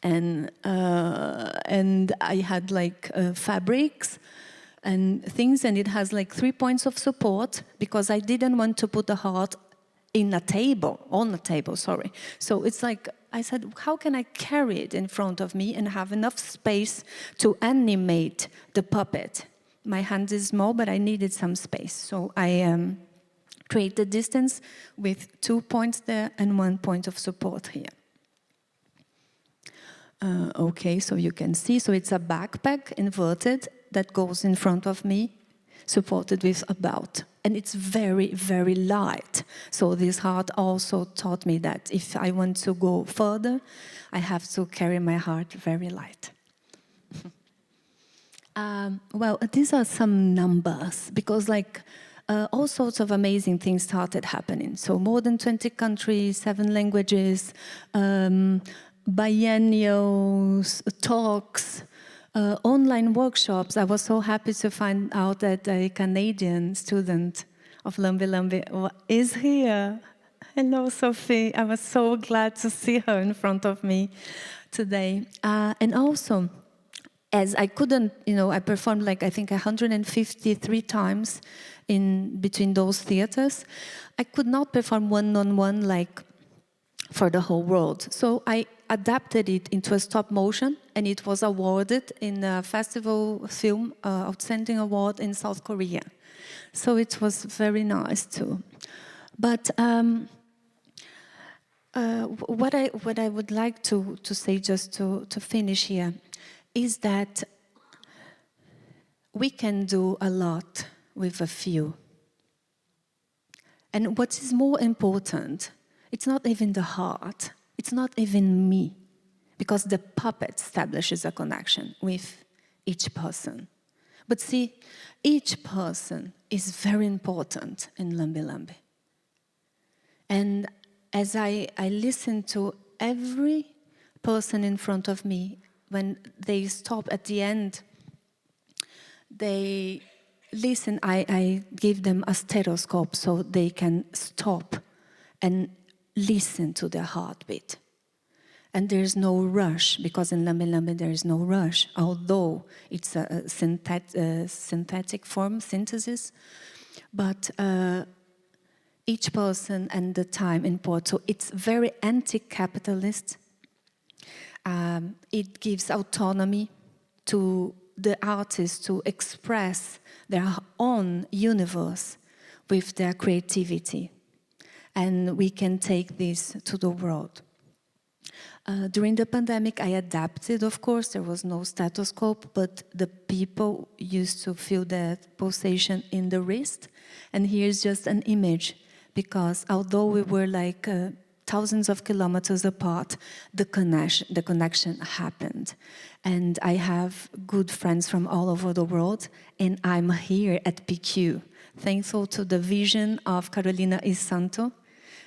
And I had like fabrics and things, and it has like 3 points of support, because I didn't want to put the heart on a table, sorry. So it's like, I said, how can I carry it in front of me and have enough space to animate the puppet? My hand is small, but I needed some space. So I created distance with 2 points there and 1 point of support here. Okay, so you can see, so it's a backpack inverted that goes in front of me, supported with a belt. And it's very, very light. So this heart also taught me that if I want to go further, I have to carry my heart very light. Well, these are some numbers, because all sorts of amazing things started happening. So more than 20 countries, 7 languages, biennials, talks, online workshops. I was so happy to find out that a Canadian student of Lambe-Lambe is here. Hello, Sophie. I was so glad to see her in front of me today. And also, as I couldn't, I performed I think 153 times in between those theaters. I could not perform one-on-one for the whole world. So I adapted it into a stop motion, and it was awarded in a festival film outstanding award in South Korea. So it was very nice too. But What I would like to say, just to finish here, is that we can do a lot with a few. And what is more important, it's not even the heart, it's not even me, because the puppet establishes a connection with each person. But see, each person is very important in Lambe-Lambe. And as I listen to every person in front of me, when they stop at the end, they listen, I give them a stethoscope so they can stop and listen to their heartbeat. And there's no rush, because in Lambe-Lambe there is no rush, although it's a synthetic form, synthesis. But each person and the time imports. So it's very anti-capitalist. It gives autonomy to the artists to express their own universe with their creativity. And we can take this to the world. During the pandemic, I adapted, of course. There was no stethoscope, but the people used to feel that pulsation in the wrist. And here's just an image, because although we were like thousands of kilometers apart, the connection happened. And I have good friends from all over the world, and I'm here at PQ, thankful to the vision of Carolina Santos,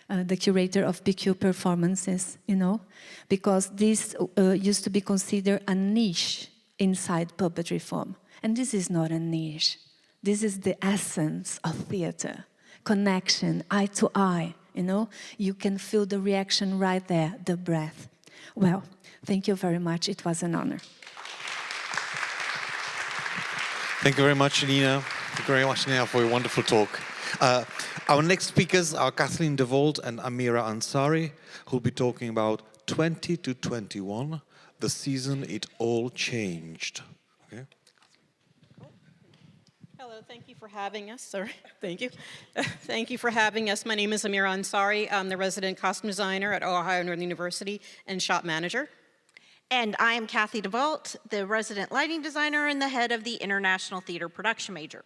the curator of PQ performances, you know, because this used to be considered a niche inside puppetry form. And this is not a niche. This is the essence of theater. Connection, eye to eye, you know. You can feel the reaction right there, the breath. Well, thank you very much. It was an honor. Thank you very much, Nina. Thank you very much, Nina, for a wonderful talk. Our next speakers are Kathleen DeVault and Ameera Ansari, who'll be talking about 20 to 21, the season it all changed. Okay. Hello, thank you for having us. Sorry, thank you. Thank you for having us. My name is Ameera Ansari. I'm the resident costume designer at Ohio Northern University and shop manager. And I am Kathy DeVault, the resident lighting designer and the head of the International Theater Production Major.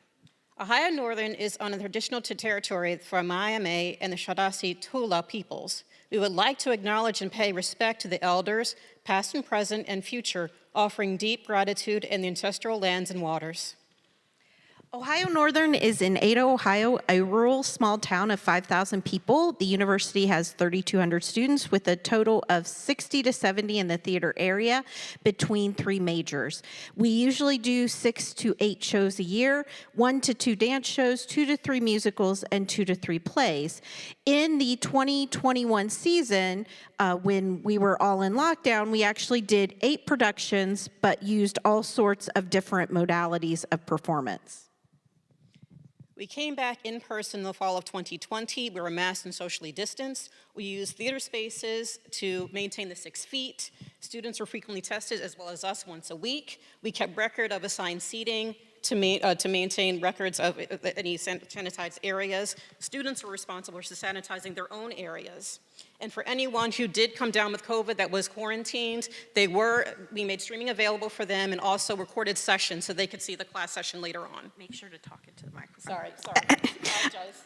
Ohio Northern is on the traditional territory from Miami and the Shadasi Tula peoples. We would like to acknowledge and pay respect to the elders, past and present and future, offering deep gratitude in the ancestral lands and waters. Ohio Northern is in Ada, Ohio, a rural small town of 5,000 people. The university has 3,200 students with a total of 60 to 70 in the theater area between 3 majors. We usually do 6 to 8 shows a year, 1 to 2 dance shows, 2 to 3 musicals, and 2 to 3 plays. In the 2021 season, when we were all in lockdown, we actually did 8 productions, but used all sorts of different modalities of performance. We came back in person in the fall of 2020. We were masked and socially distanced. We used theater spaces to maintain the 6 feet. Students were frequently tested, as well as us, once a week. We kept record of assigned seating to maintain records of any sanitized areas. Students were responsible for sanitizing their own areas. And for anyone who did come down with COVID that was quarantined, we made streaming available for them and also recorded sessions so they could see the class session later on. Make sure to talk into the microphone. Sorry, I apologize.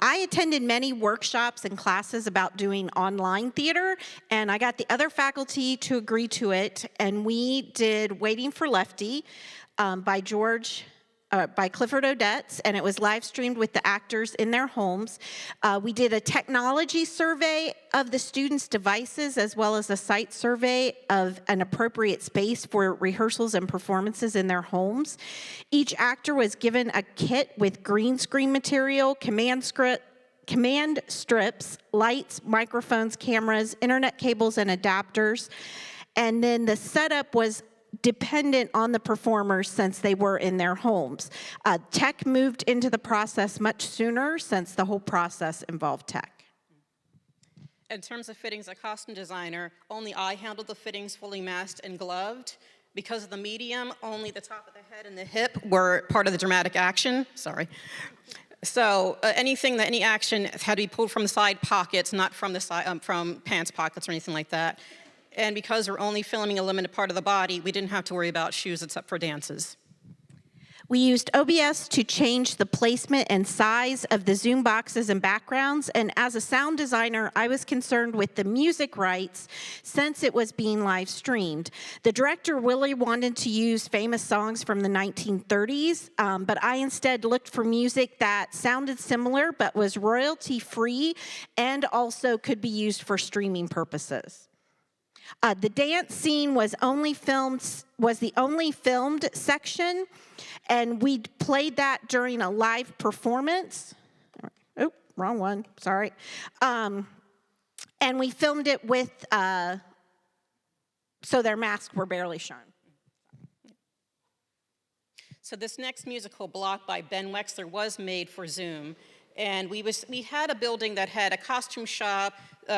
I attended many workshops and classes about doing online theater, and I got the other faculty to agree to it, and we did Waiting for Lefty by Clifford Odets, and it was live streamed with the actors in their homes. We did a technology survey of the students' devices, as well as a site survey of an appropriate space for rehearsals and performances in their homes. Each actor was given a kit with green screen material, command strips, lights, microphones, cameras, internet cables, and adapters. And then the setup was dependent on the performers since they were in their homes. Tech moved into the process much sooner since the whole process involved tech. In terms of fittings, as a costume designer, only I handled the fittings fully masked and gloved. Because of the medium, only the top of the head and the hip were part of the dramatic action. Sorry. So any action had to be pulled from the side pockets, not from the side, from pants pockets or anything like that. And because we're only filming a limited part of the body, we didn't have to worry about shoes except for dances. We used OBS to change the placement and size of the Zoom boxes and backgrounds, and as a sound designer, I was concerned with the music rights since it was being live streamed. The director really wanted to use famous songs from the 1930s, but I instead looked for music that sounded similar but was royalty-free and also could be used for streaming purposes. The dance scene was the only filmed section, and we played that during a live performance. Oh, wrong one, sorry. And we filmed it with, so their masks were barely shown. So this next musical block by Ben Wexler was made for Zoom. And we had a building that had a costume shop,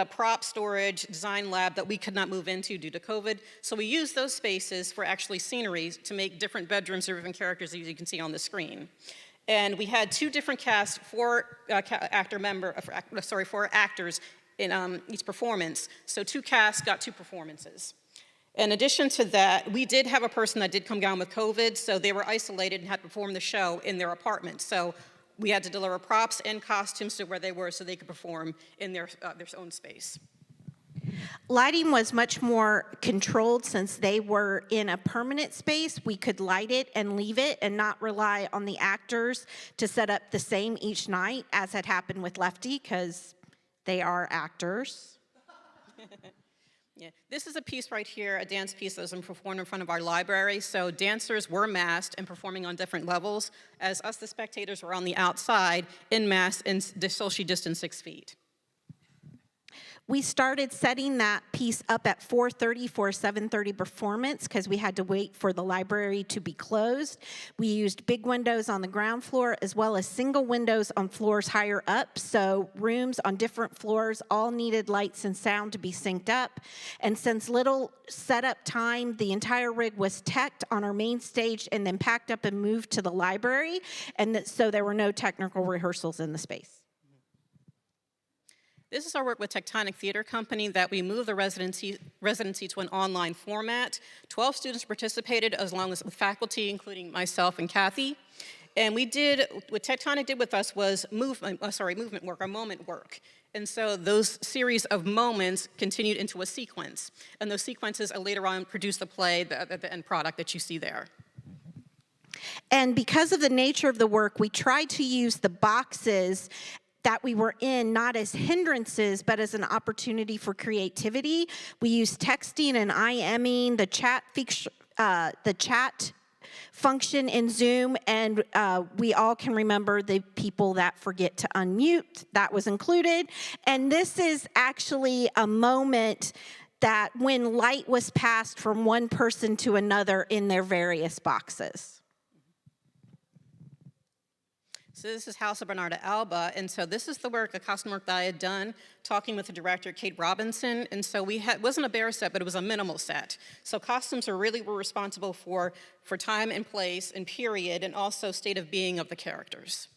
prop storage, design lab that we could not move into due to COVID. So we used those spaces for actually sceneries to make different bedrooms or different characters as you can see on the screen. And we had 2 different casts, 4 actors in each performance. So 2 casts got 2 performances. In addition to that, we did have a person that did come down with COVID, so they were isolated and had to perform the show in their apartment. So we had to deliver props and costumes to where they were so they could perform in their own space. Lighting was much more controlled since they were in a permanent space. We could light it and leave it and not rely on the actors to set up the same each night as had happened with Lefty, because they are actors. Yeah, this is a piece right here, a dance piece that was performed in front of our library. So dancers were masked and performing on different levels, as us, the spectators, were on the outside in mask and socially distanced 6 feet. We started setting that piece up at 4:30 for a 7:30 performance because we had to wait for the library to be closed. We used big windows on the ground floor as well as single windows on floors higher up, so rooms on different floors all needed lights and sound to be synced up. And since little setup time, the entire rig was teched on our main stage and then packed up and moved to the library, and so there were no technical rehearsals in the space. This is our work with Tectonic Theater Company that we moved the residency to an online format. 12 students participated as long as with faculty, including myself and Kathy. And what Tectonic did with us was movement work, or moment work. And so those series of moments continued into a sequence. And those sequences later on produced the play, the end product that you see there. And because of the nature of the work, we tried to use the boxes that we were in not as hindrances, but as an opportunity for creativity. We used texting and IMing, the chat function in Zoom, and we all can remember the people that forget to unmute. That was included. And this is actually a moment that when light was passed from one person to another in their various boxes. So this is House of Bernarda Alba, and so this is the work, the costume work that I had done, talking with the director, Kate Robinson, and so it wasn't a bare set, but it was a minimal set. So costumes were responsible for time and place and period, and also state of being of the characters.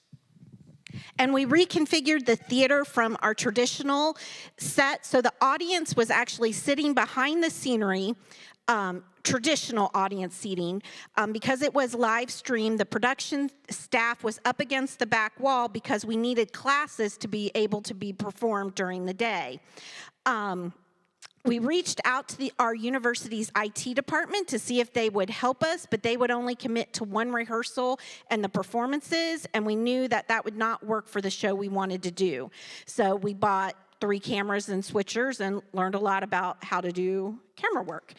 And we reconfigured the theater from our traditional set, so the audience was actually sitting behind the scenery, traditional audience seating. Because it was live streamed, the production staff was up against the back wall because we needed classes to be able to be performed during the day. We reached out to our university's IT department to see if they would help us, but they would only commit to one rehearsal and the performances, and we knew that that would not work for the show we wanted to do. So we bought 3 cameras and switchers and learned a lot about how to do camera work.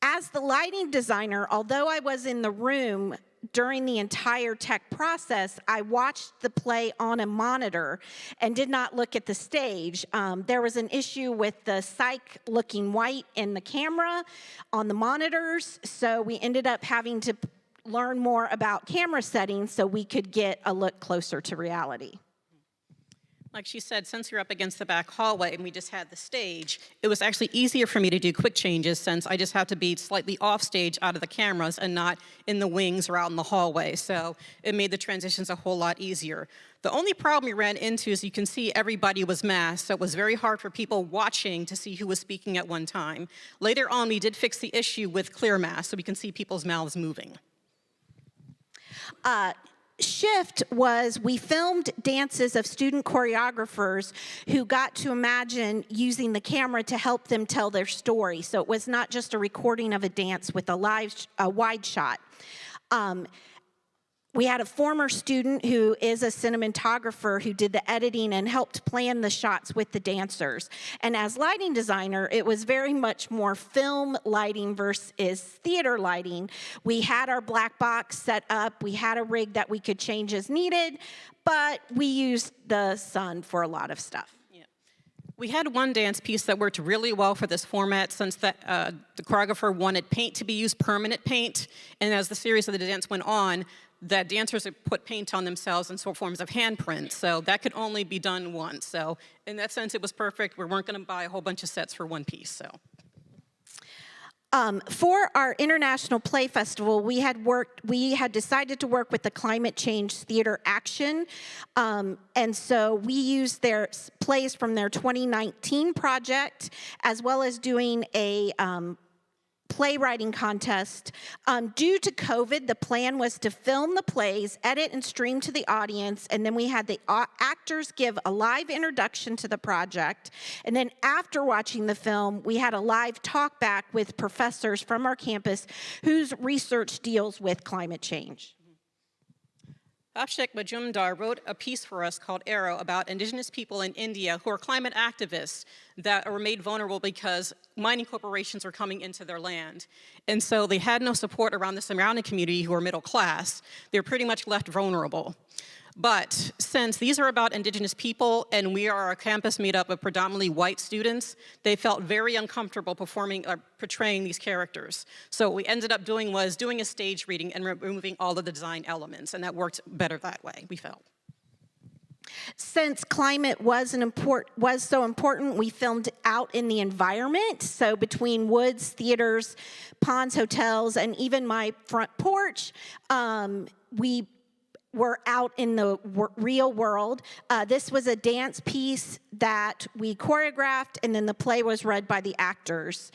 As the lighting designer, although I was in the room during the entire tech process, I watched the play on a monitor and did not look at the stage. There was an issue with the psych looking white in the camera on the monitors, so we ended up having to learn more about camera settings so we could get a look closer to reality. Like she said, since you're up against the back hallway and we just had the stage, it was actually easier for me to do quick changes since I just have to be slightly off stage out of the cameras and not in the wings or out in the hallway. So it made the transitions a whole lot easier. The only problem we ran into is you can see everybody was masked, so it was very hard for people watching to see who was speaking at one time. Later on, we did fix the issue with clear masks so we can see people's mouths moving. Shift was we filmed dances of student choreographers who got to imagine using the camera to help them tell their story. So it was not just a recording of a dance with a wide shot. We had a former student who is a cinematographer who did the editing and helped plan the shots with the dancers. And as lighting designer, it was very much more film lighting versus theater lighting. We had our black box set up. We had a rig that we could change as needed, but we used the sun for a lot of stuff. We had one dance piece that worked really well for this format since the choreographer wanted paint to be used, permanent paint, and as the series of the dance went on, the dancers had put paint on themselves in forms of handprints, so that could only be done once. So in that sense, it was perfect. We weren't going to buy a whole bunch of sets for one piece. So. For our International Play Festival, we had decided to work with the Climate Change Theater Action, and so we used their plays from their 2019 project, as well as doing a playwriting contest. Due to COVID, the plan was to film the plays, edit and stream to the audience, and then we had the actors give a live introduction to the project. And then after watching the film, we had a live talk back with professors from our campus whose research deals with climate change. Abhishek Majumdar wrote a piece for us called s.r.o about indigenous people in India who are climate activists that were made vulnerable because mining corporations were coming into their land. And so they had no support around the surrounding community who were middle class. They were pretty much left vulnerable. But since these are about indigenous people and we are a campus made up of predominantly white students, they felt very uncomfortable performing or portraying these characters. So what we ended up doing was doing a stage reading and removing all of the design elements, and that worked better that way, we felt. Since climate was so important, we filmed out in the environment. So between woods, theaters, ponds, hotels, and even my front porch, we were out in the real world. This was a dance piece that we choreographed, and then the play was read by the actors.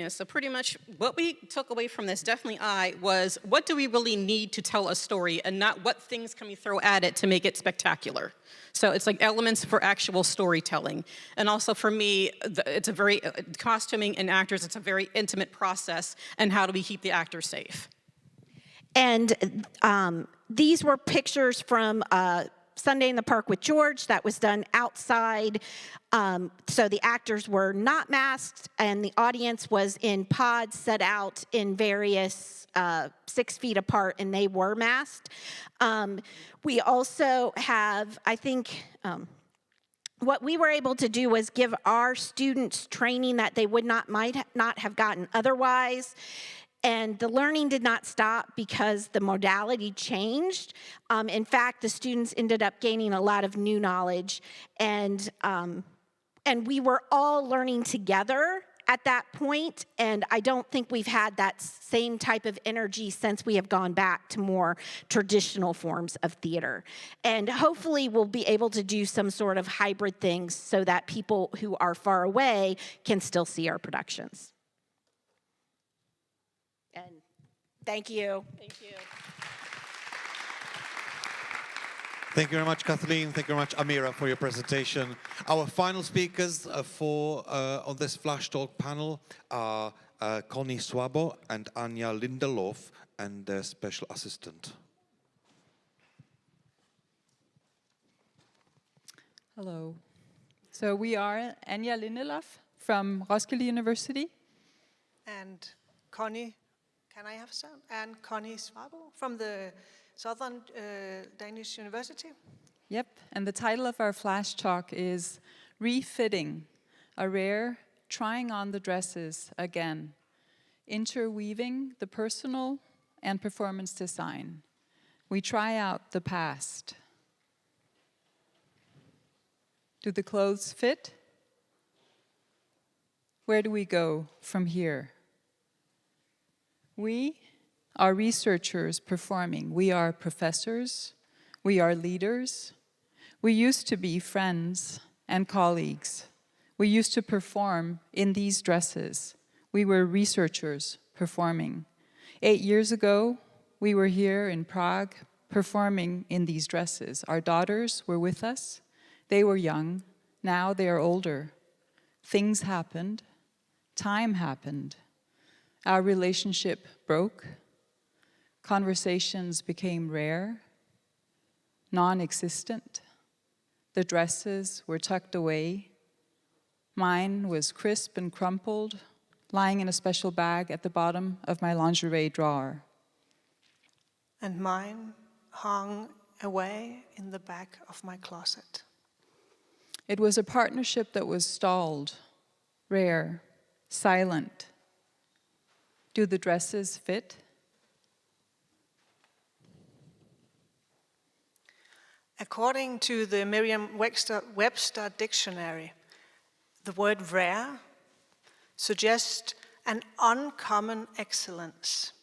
So pretty much what we took away from this, definitely was what do we really need to tell a story and not what things can we throw at it to make it spectacular. So it's like elements for actual storytelling. And also for me, it's a very, costuming and actors, it's a very intimate process, and how do we keep the actors safe? And these were pictures from Sunday in the Park with George that was done outside. So the actors were not masked and the audience was in pods set out in various 6 feet apart, and they were masked. We also have, I think, what we were able to do was give our students training that they might not have gotten otherwise. And the learning did not stop because the modality changed. In fact, the students ended up gaining a lot of new knowledge. And we were all learning together at that point, and I don't think we've had that same type of energy since we have gone back to more traditional forms of theater. And hopefully we'll be able to do some sort of hybrid things so that people who are far away can still see our productions. And thank you. Thank you. Thank you very much, Kathleen. Thank you very much, Ameera, for your presentation. Our final speakers on this Flash Talk panel are Connie Svabo and Anja Lindelof and their special assistant. Hello. So we are Anja Lindelof from Roskilde University. And Connie, can I have some? And Connie Svabo from the Southern Danish University. Yep, and the title of our flash talk is Refitting, a rare trying on the dresses again, interweaving the personal and performance design. We try out the past. Do the clothes fit? Where do we go from here? We are researchers performing. We are professors. We are leaders. We used to be friends and colleagues. We used to perform in these dresses. We were researchers performing. 8 years ago, we were here in Prague performing in these dresses. Our daughters were with us. They were young. Now they are older. Things happened. Time happened. Our relationship broke. Conversations became rare, non-existent. The dresses were tucked away. Mine was crisp and crumpled, lying in a special bag at the bottom of my lingerie drawer. And mine hung away in the back of my closet. It was a partnership that was stalled, rare, silent. Do the dresses fit? According to the Merriam-Webster dictionary, the word rare suggests an uncommon excellence,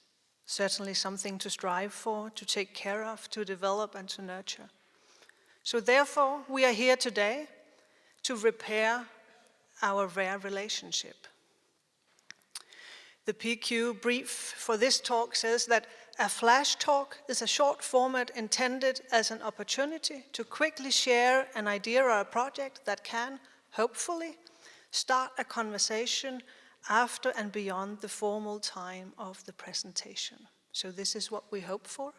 certainly something to strive for, to take care of, to develop and to nurture. So therefore, we are here today to repair our rare relationship. The PQ brief for this talk says that a flash talk is a short format intended as an opportunity to quickly share an idea or a project that can, hopefully, start a conversation after and beyond the formal time of the presentation. So this is what we hope for.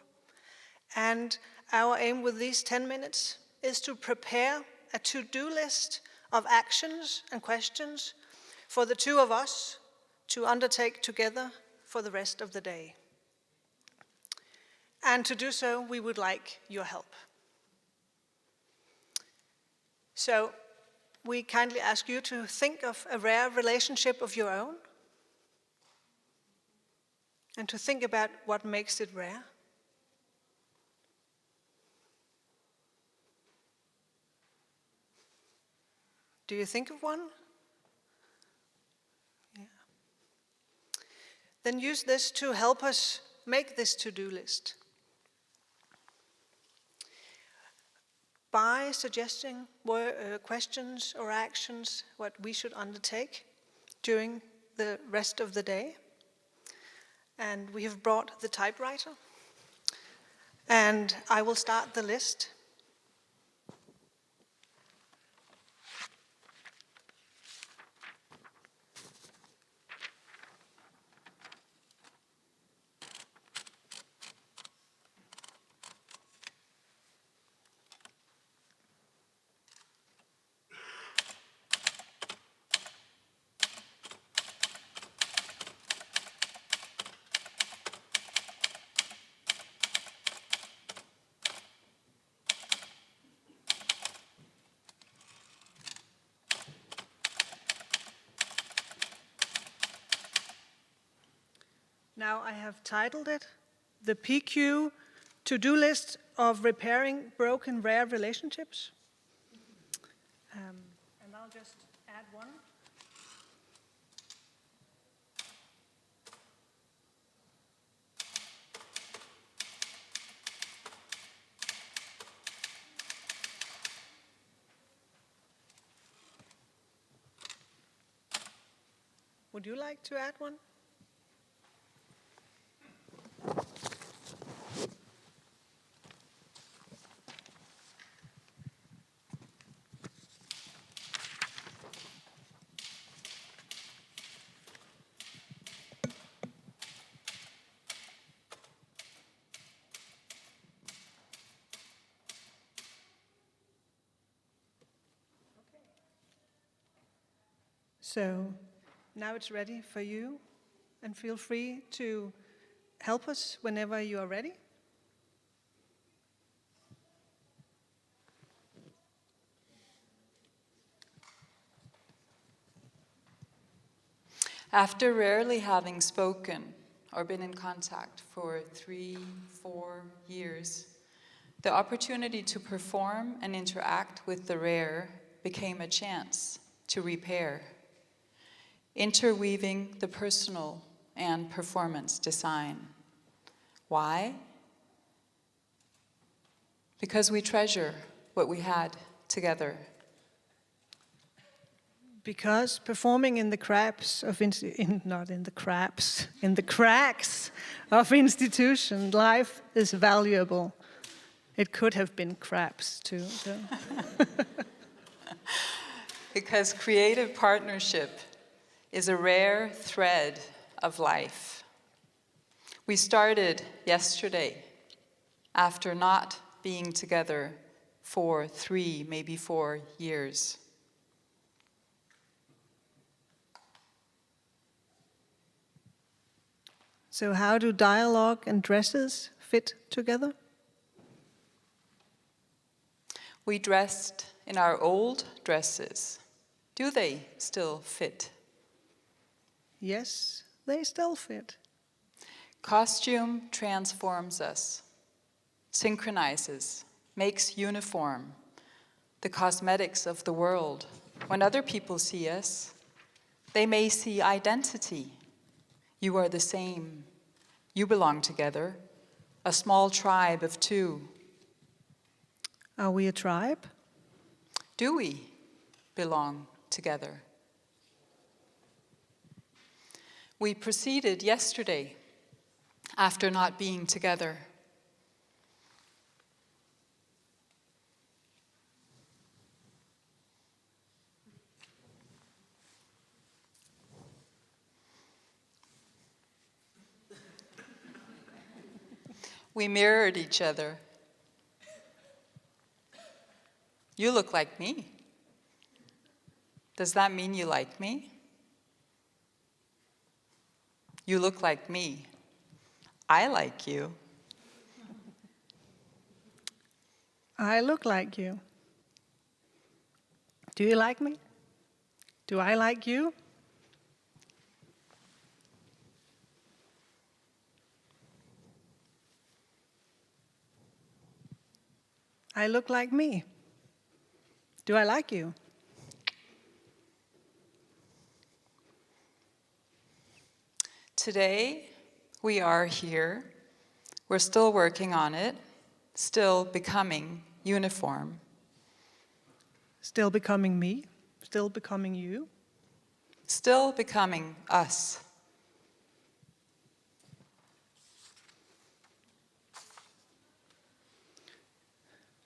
And our aim with these 10 minutes is to prepare a to-do list of actions and questions for the two of us to undertake together for the rest of the day. And to do so, we would like your help. So we kindly ask you to think of a rare relationship of your own and to think about what makes it rare. Do you think of one? Yeah. Then use this to help us make this to-do list. By suggesting questions or actions what we should undertake during the rest of the day. And we have brought the typewriter. And I will start the list. Now I have titled it, The PQ To-Do List of Repairing Broken Rare Relationships. And I'll just add one. Would you like to add one? So now it's ready for you, and feel free to help us whenever you are ready. After rarely having spoken, or been in contact for 3, 4 years, the opportunity to perform and interact with the rare became a chance to repair, interweaving the personal and performance design. Why? Because we treasure what we had together. Because performing in the cracks of in the cracks of institution life is valuable. It could have been crabs too. So. Because creative partnership is a rare thread of life. We started yesterday after not being together for 3, maybe 4 years. So how do dialogue and dresses fit together? We dressed in our old dresses. Do they still fit? Yes, they still fit. Costume transforms us, synchronizes, makes uniform the cosmetics of the world. When other people see us, they may see identity. You are the same. You belong together, a small tribe of 2. Are we a tribe? Do we belong together? We proceeded yesterday after not being together. We mirrored each other. You look like me. Does that mean you like me? You look like me. I like you. I look like you. Do you like me? Do I like you? I look like me. Do I like you? Today, we are here. We're still working on it, still becoming uniform. Still becoming me, still becoming you. Still becoming us.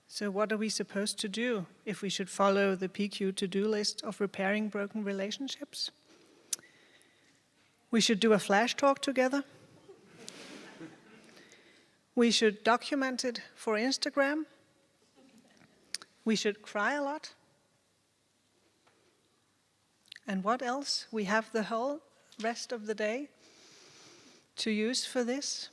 So what are we supposed to do if we should follow the PQ to-do list of repairing broken relationships? We should do a flash talk together. We should document it for Instagram. We should cry a lot. And what else? We have the whole rest of the day to use for this.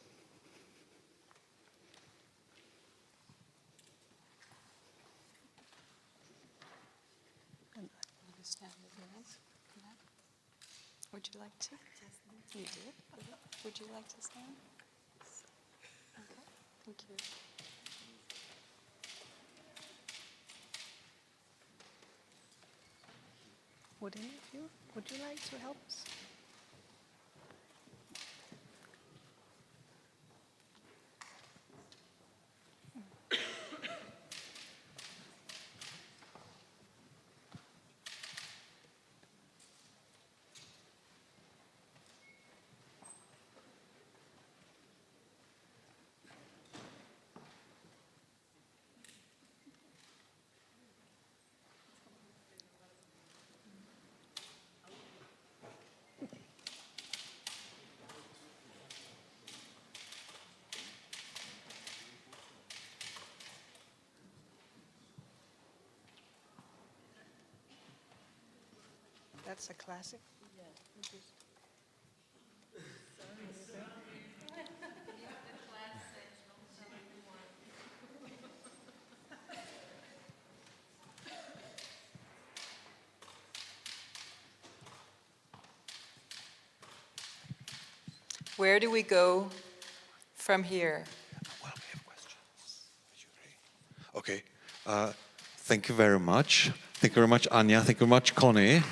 Would you like to? You did? Would you like to stand? Okay, thank you. Would any of you, would you like to help us? That's a classic. Where do we go from here? Well, we have questions. Okay. Thank you very much. Thank you very much, Anja. Thank you very much, Connie.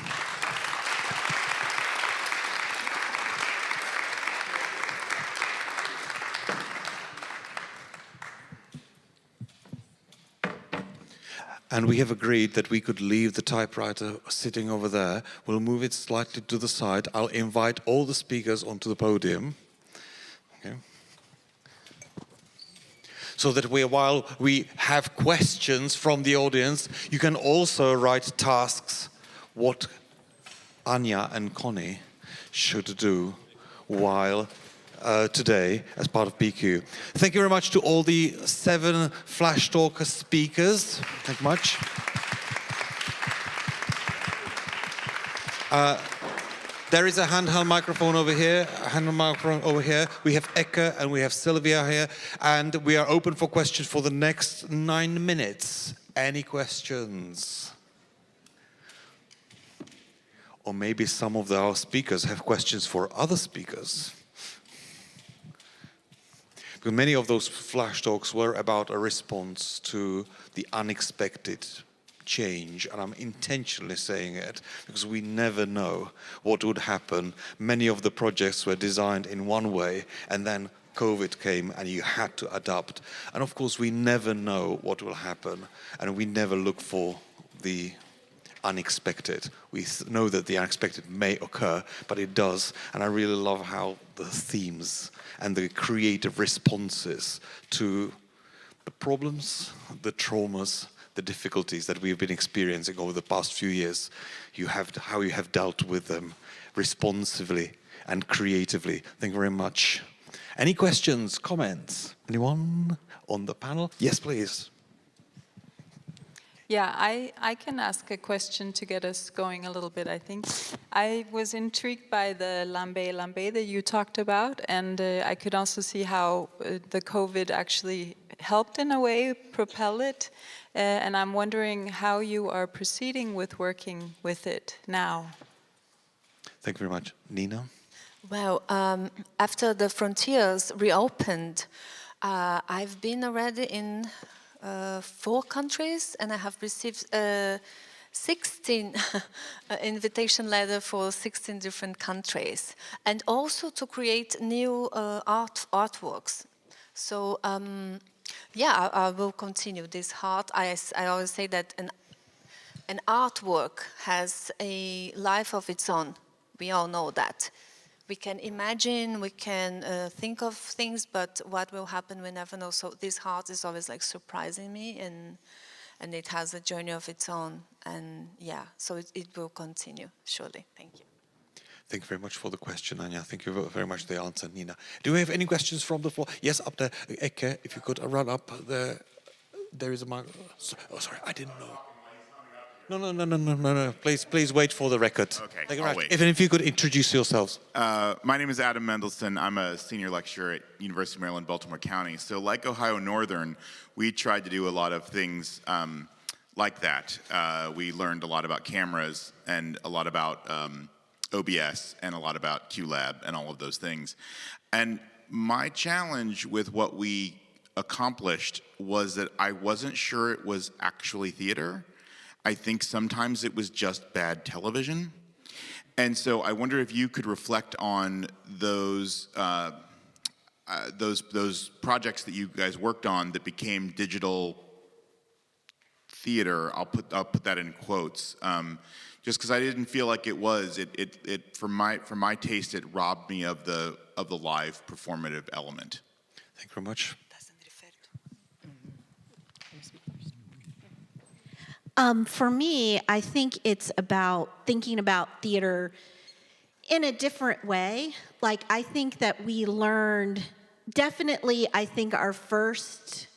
And we have agreed that we could leave the typewriter sitting over there. We'll move it slightly to the side. I'll invite all the speakers onto the podium. Okay. So that while we have questions from the audience, you can also write tasks what Anja and Connie should do while today as part of PQ. Thank you very much to all the 7 Flash Talk speakers. Thank you much. There is a handheld microphone over here, We have Eke and we have Sylvia here, and we are open for questions for the next 9 minutes. Any questions? Or maybe some of our speakers have questions for other speakers. Because many of those flash talks were about a response to the unexpected change, and I'm intentionally saying it because we never know what would happen. Many of the projects were designed in one way, and then COVID came and you had to adapt. And of course, we never know what will happen, and we never look for the unexpected. We know that the unexpected may occur, but it does. And I really love how the themes and the creative responses to the problems, the traumas, the difficulties that we've been experiencing over the past few years, how you have dealt with them responsively and creatively. Thank you very much. Any questions, comments? Anyone on the panel? Yes, please. Yeah, I can ask a question to get us going a little bit, I think. I was intrigued by the Lambe-Lambe that you talked about, and I could also see how the COVID actually helped in a way propel it. And I'm wondering how you are proceeding with working with it now. Thank you very much. Nina? Well, after the frontiers reopened, I've been already in 4 countries, and I have received 16 invitation letter for 16 different countries, and also to create new artworks. So yeah, I will continue this heart. I always say that an artwork has a life of its own. We all know that. We can imagine, we can think of things, but what will happen, we never know. So this heart is always like surprising me, and it has a journey of its own. And yeah, so it will continue, surely. Thank you. Thank you very much for the question, Anja. Thank you very much for the answer, Nina. Do we have any questions from the floor? Yes, up there. Eke, if you could run up there. There is a mic. Oh, sorry, I didn't know. No. Please wait for the record. Okay, I'll wait. Even if you could introduce yourselves. My name is Adam Mendelson. I'm a senior lecturer at University of Maryland, Baltimore County. So like Ohio Northern, we tried to do a lot of things like that. We learned a lot about cameras and a lot about OBS and a lot about QLab and all of those things. And my challenge with what we accomplished was that I wasn't sure it was actually theater. I think sometimes it was just bad television. And so I wonder if you could reflect on those projects that you guys worked on that became digital theater. I'll put that in quotes. Just because I didn't feel like it was. It for my taste, it robbed me of the live performative element. Thank you very much. For me, I think it's about thinking about theater in a different way. Like, I think that we learned, definitely, I think our first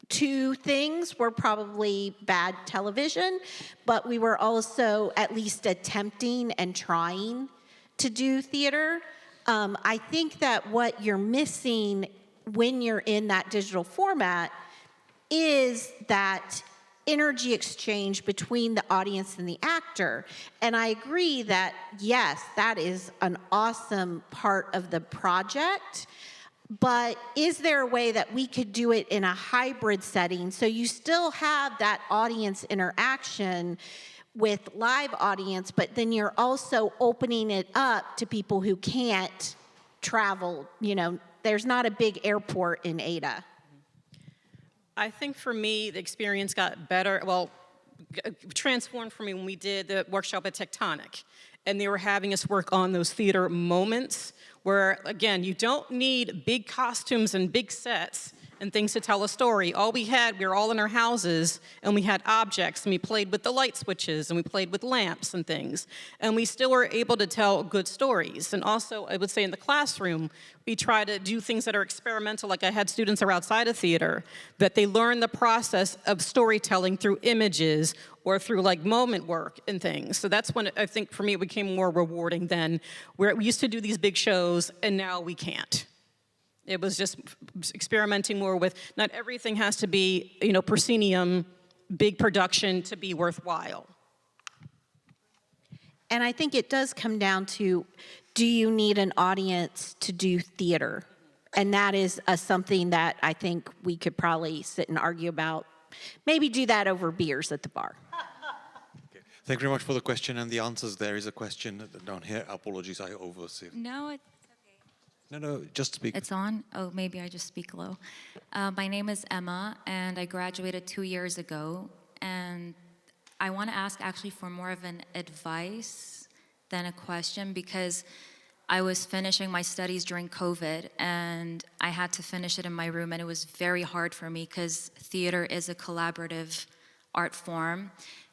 2 things were probably bad television, but we were also at least attempting and trying to do theater. I think that what you're missing when you're in that digital format is that energy exchange between the audience and the actor. And I agree that, yes, that is an awesome part of the project. But is there a way that we could do it in a hybrid setting so you still have that audience interaction with live audience, but then you're also opening it up to people who can't travel? You know, there's not a big airport in Ada. I think for me, the experience got better, well, transformed for me when we did the workshop at Tectonic. And they were having us work on those theater moments where, again, you don't need big costumes and big sets and things to tell a story. All we were all in our houses, and we had objects, and we played with the light switches, and we played with lamps and things. And we still were able to tell good stories. And also, I would say in the classroom, we try to do things that are experimental, like I had students who are outside of theater, that they learn the process of storytelling through images or through like moment work and things. So that's when I think for me it became more rewarding than where we used to do these big shows, and now we can't. It was just experimenting more with, not everything has to be, you know, proscenium, big production to be worthwhile. And I think it does come down to, do you need an audience to do theater? And that is something that I think we could probably sit and argue about. Maybe do that over beers at the bar. Okay. Thank you very much for the question and the answers. There is a question down here. Apologies, I oversee. No, it's No, just speak. It's on? Oh, maybe I just speak low. My name is Emma, and I graduated 2 years ago. And I want to ask actually for more of an advice than a question, because I was finishing my studies during COVID, and I had to finish it in my room, and it was very hard for me because theater is a collaborative art form.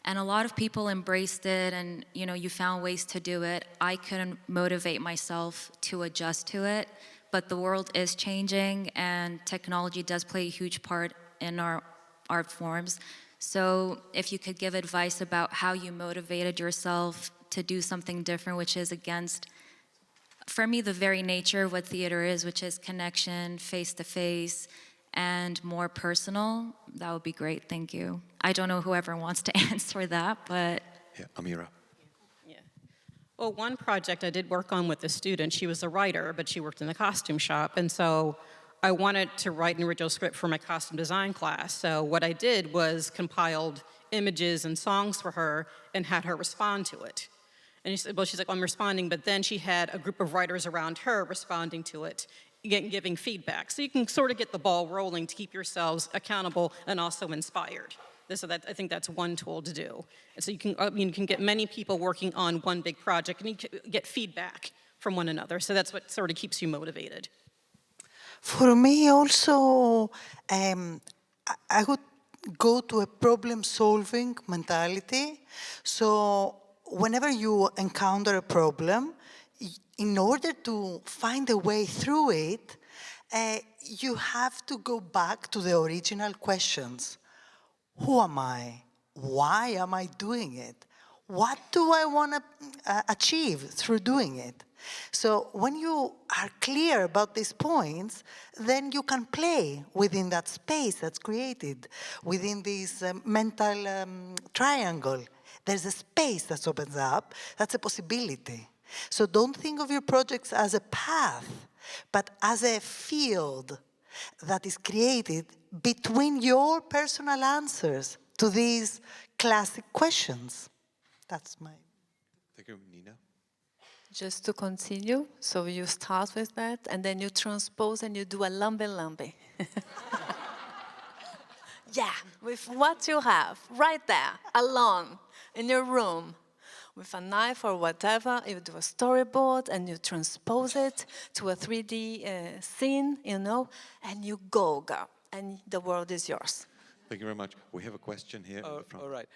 And a lot of people embraced it, and you found ways to do it. I couldn't motivate myself to adjust to it, but the world is changing, and technology does play a huge part in our art forms. So if you could give advice about how you motivated yourself to do something different, which is against, for me, the very nature of what theater is, which is connection, face-to-face, and more personal, that would be great. Thank you. I don't know whoever wants to answer that, but... Yeah, Ameera. Yeah. Well, one project I did work on with a student, she was a writer, but she worked in the costume shop, and so I wanted to write an original script for my costume design class. So what I did was compiled images and songs for her and had her respond to it. And she said, well, she's like, I'm responding, but then she had a group of writers around her responding to it, giving feedback. So you can sort of get the ball rolling to keep yourselves accountable and also inspired. So I think that's one tool to do. And so you can get many people working on one big project, and you can get feedback from one another. So that's what sort of keeps you motivated. For me also, I would go to a problem-solving mentality. So whenever you encounter a problem, in order to find a way through it, you have to go back to the original questions. Who am I? Why am I doing it? What do I want to achieve through doing it? So when you are clear about these points, then you can play within that space that's created, within this mental triangle. There's a space that opens up, that's a possibility. So don't think of your projects as a path, but as a field that is created between your personal answers to these classic questions. That's my... Thank you, Nina. Just to continue, so you start with that, and then you transpose and you do a Lambe-Lambe. Yeah, with what you have, right there, alone, in your room, with a knife or whatever, you do a storyboard and you transpose it to a 3D scene, and you go, and the world is yours. Thank you very much. We have a question here in the front. All right.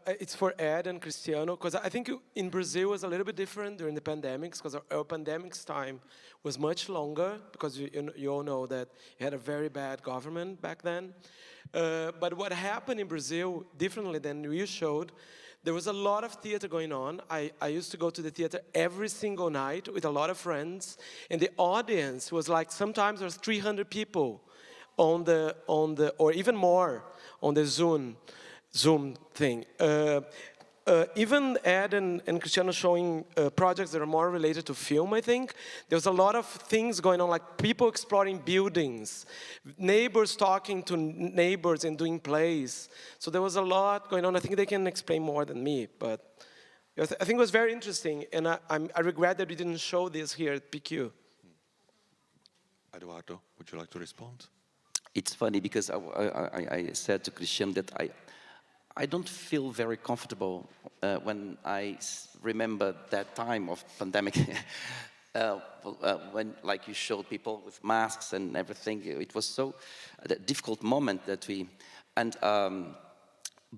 It's for Ed and Cristiano, because I think in Brazil it was a little bit different during the pandemics, because our pandemics time was much longer, because you all know that you had a very bad government back then. But what happened in Brazil, differently than you showed, there was a lot of theater going on. I used to go to the theater every single night with a lot of friends, and the audience was like, sometimes there was 300 people on the or even more on the Zoom. Zoom thing. Even Ed and Cristiano showing projects that are more related to film, I think. There's a lot of things going on, like people exploring buildings, neighbors talking to neighbors and doing plays. So there was a lot going on. I think they can explain more than me, but I think it was very interesting, and I regret that we didn't show this here at PQ. Eduardo, would you like to respond? It's funny because I said to Cristiano that I don't feel very comfortable when I remember that time of pandemic. When, like, you showed people with masks and everything, it was so a difficult moment that we, and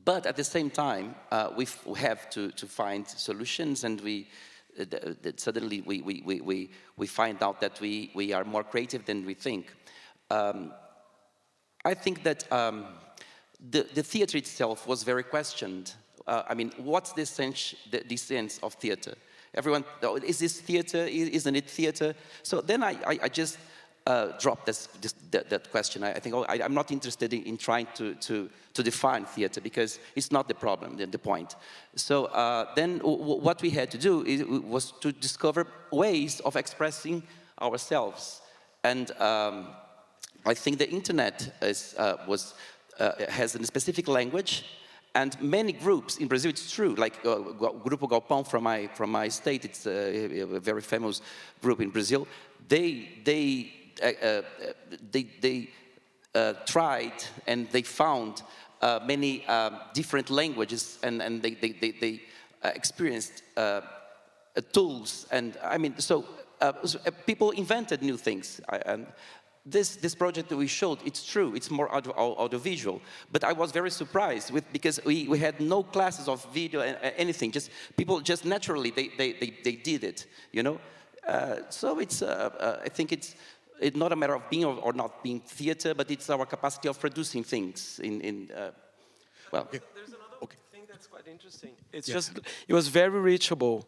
but at the same time, we have to find solutions, and suddenly we find out that we are more creative than we think. I think that the theater itself was very questioned. I mean, what's the sense of theater? Everyone, oh, is this theater? Isn't it theater? So then I just dropped that question. I think, I'm not interested in trying to define theater, because it's not the problem, the point. So then what we had to do was to discover ways of expressing ourselves. And I think the internet has a specific language, and many groups in Brazil, it's true, like Grupo Galpão from my state, it's a very famous group in Brazil. They tried and they found many different languages, and they experienced tools, and I mean, so people invented new things. And this project that we showed, it's true, it's more audiovisual, but I was very surprised because we had no classes of video and anything, just people just naturally they did it, you know. So it's I think it's not a matter of being or not being theater, but it's our capacity of producing things well. Yeah. There's another thing that's quite interesting. It's just, it was very reachable.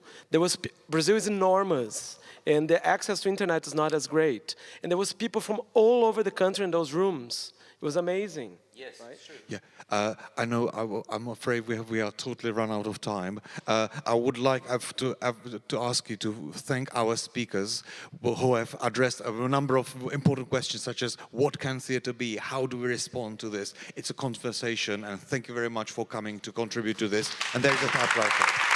Brazil is enormous, and the access to internet is not as great. And there was people from all over the country in those rooms. It was amazing. Yes, right? Sure. Yeah, I know. I'm afraid we are totally run out of time. I would like to ask you to thank our speakers who have addressed a number of important questions, such as what can theatre be? How do we respond to this? It's a conversation, and thank you very much for coming to contribute to this. And there is a typewriter.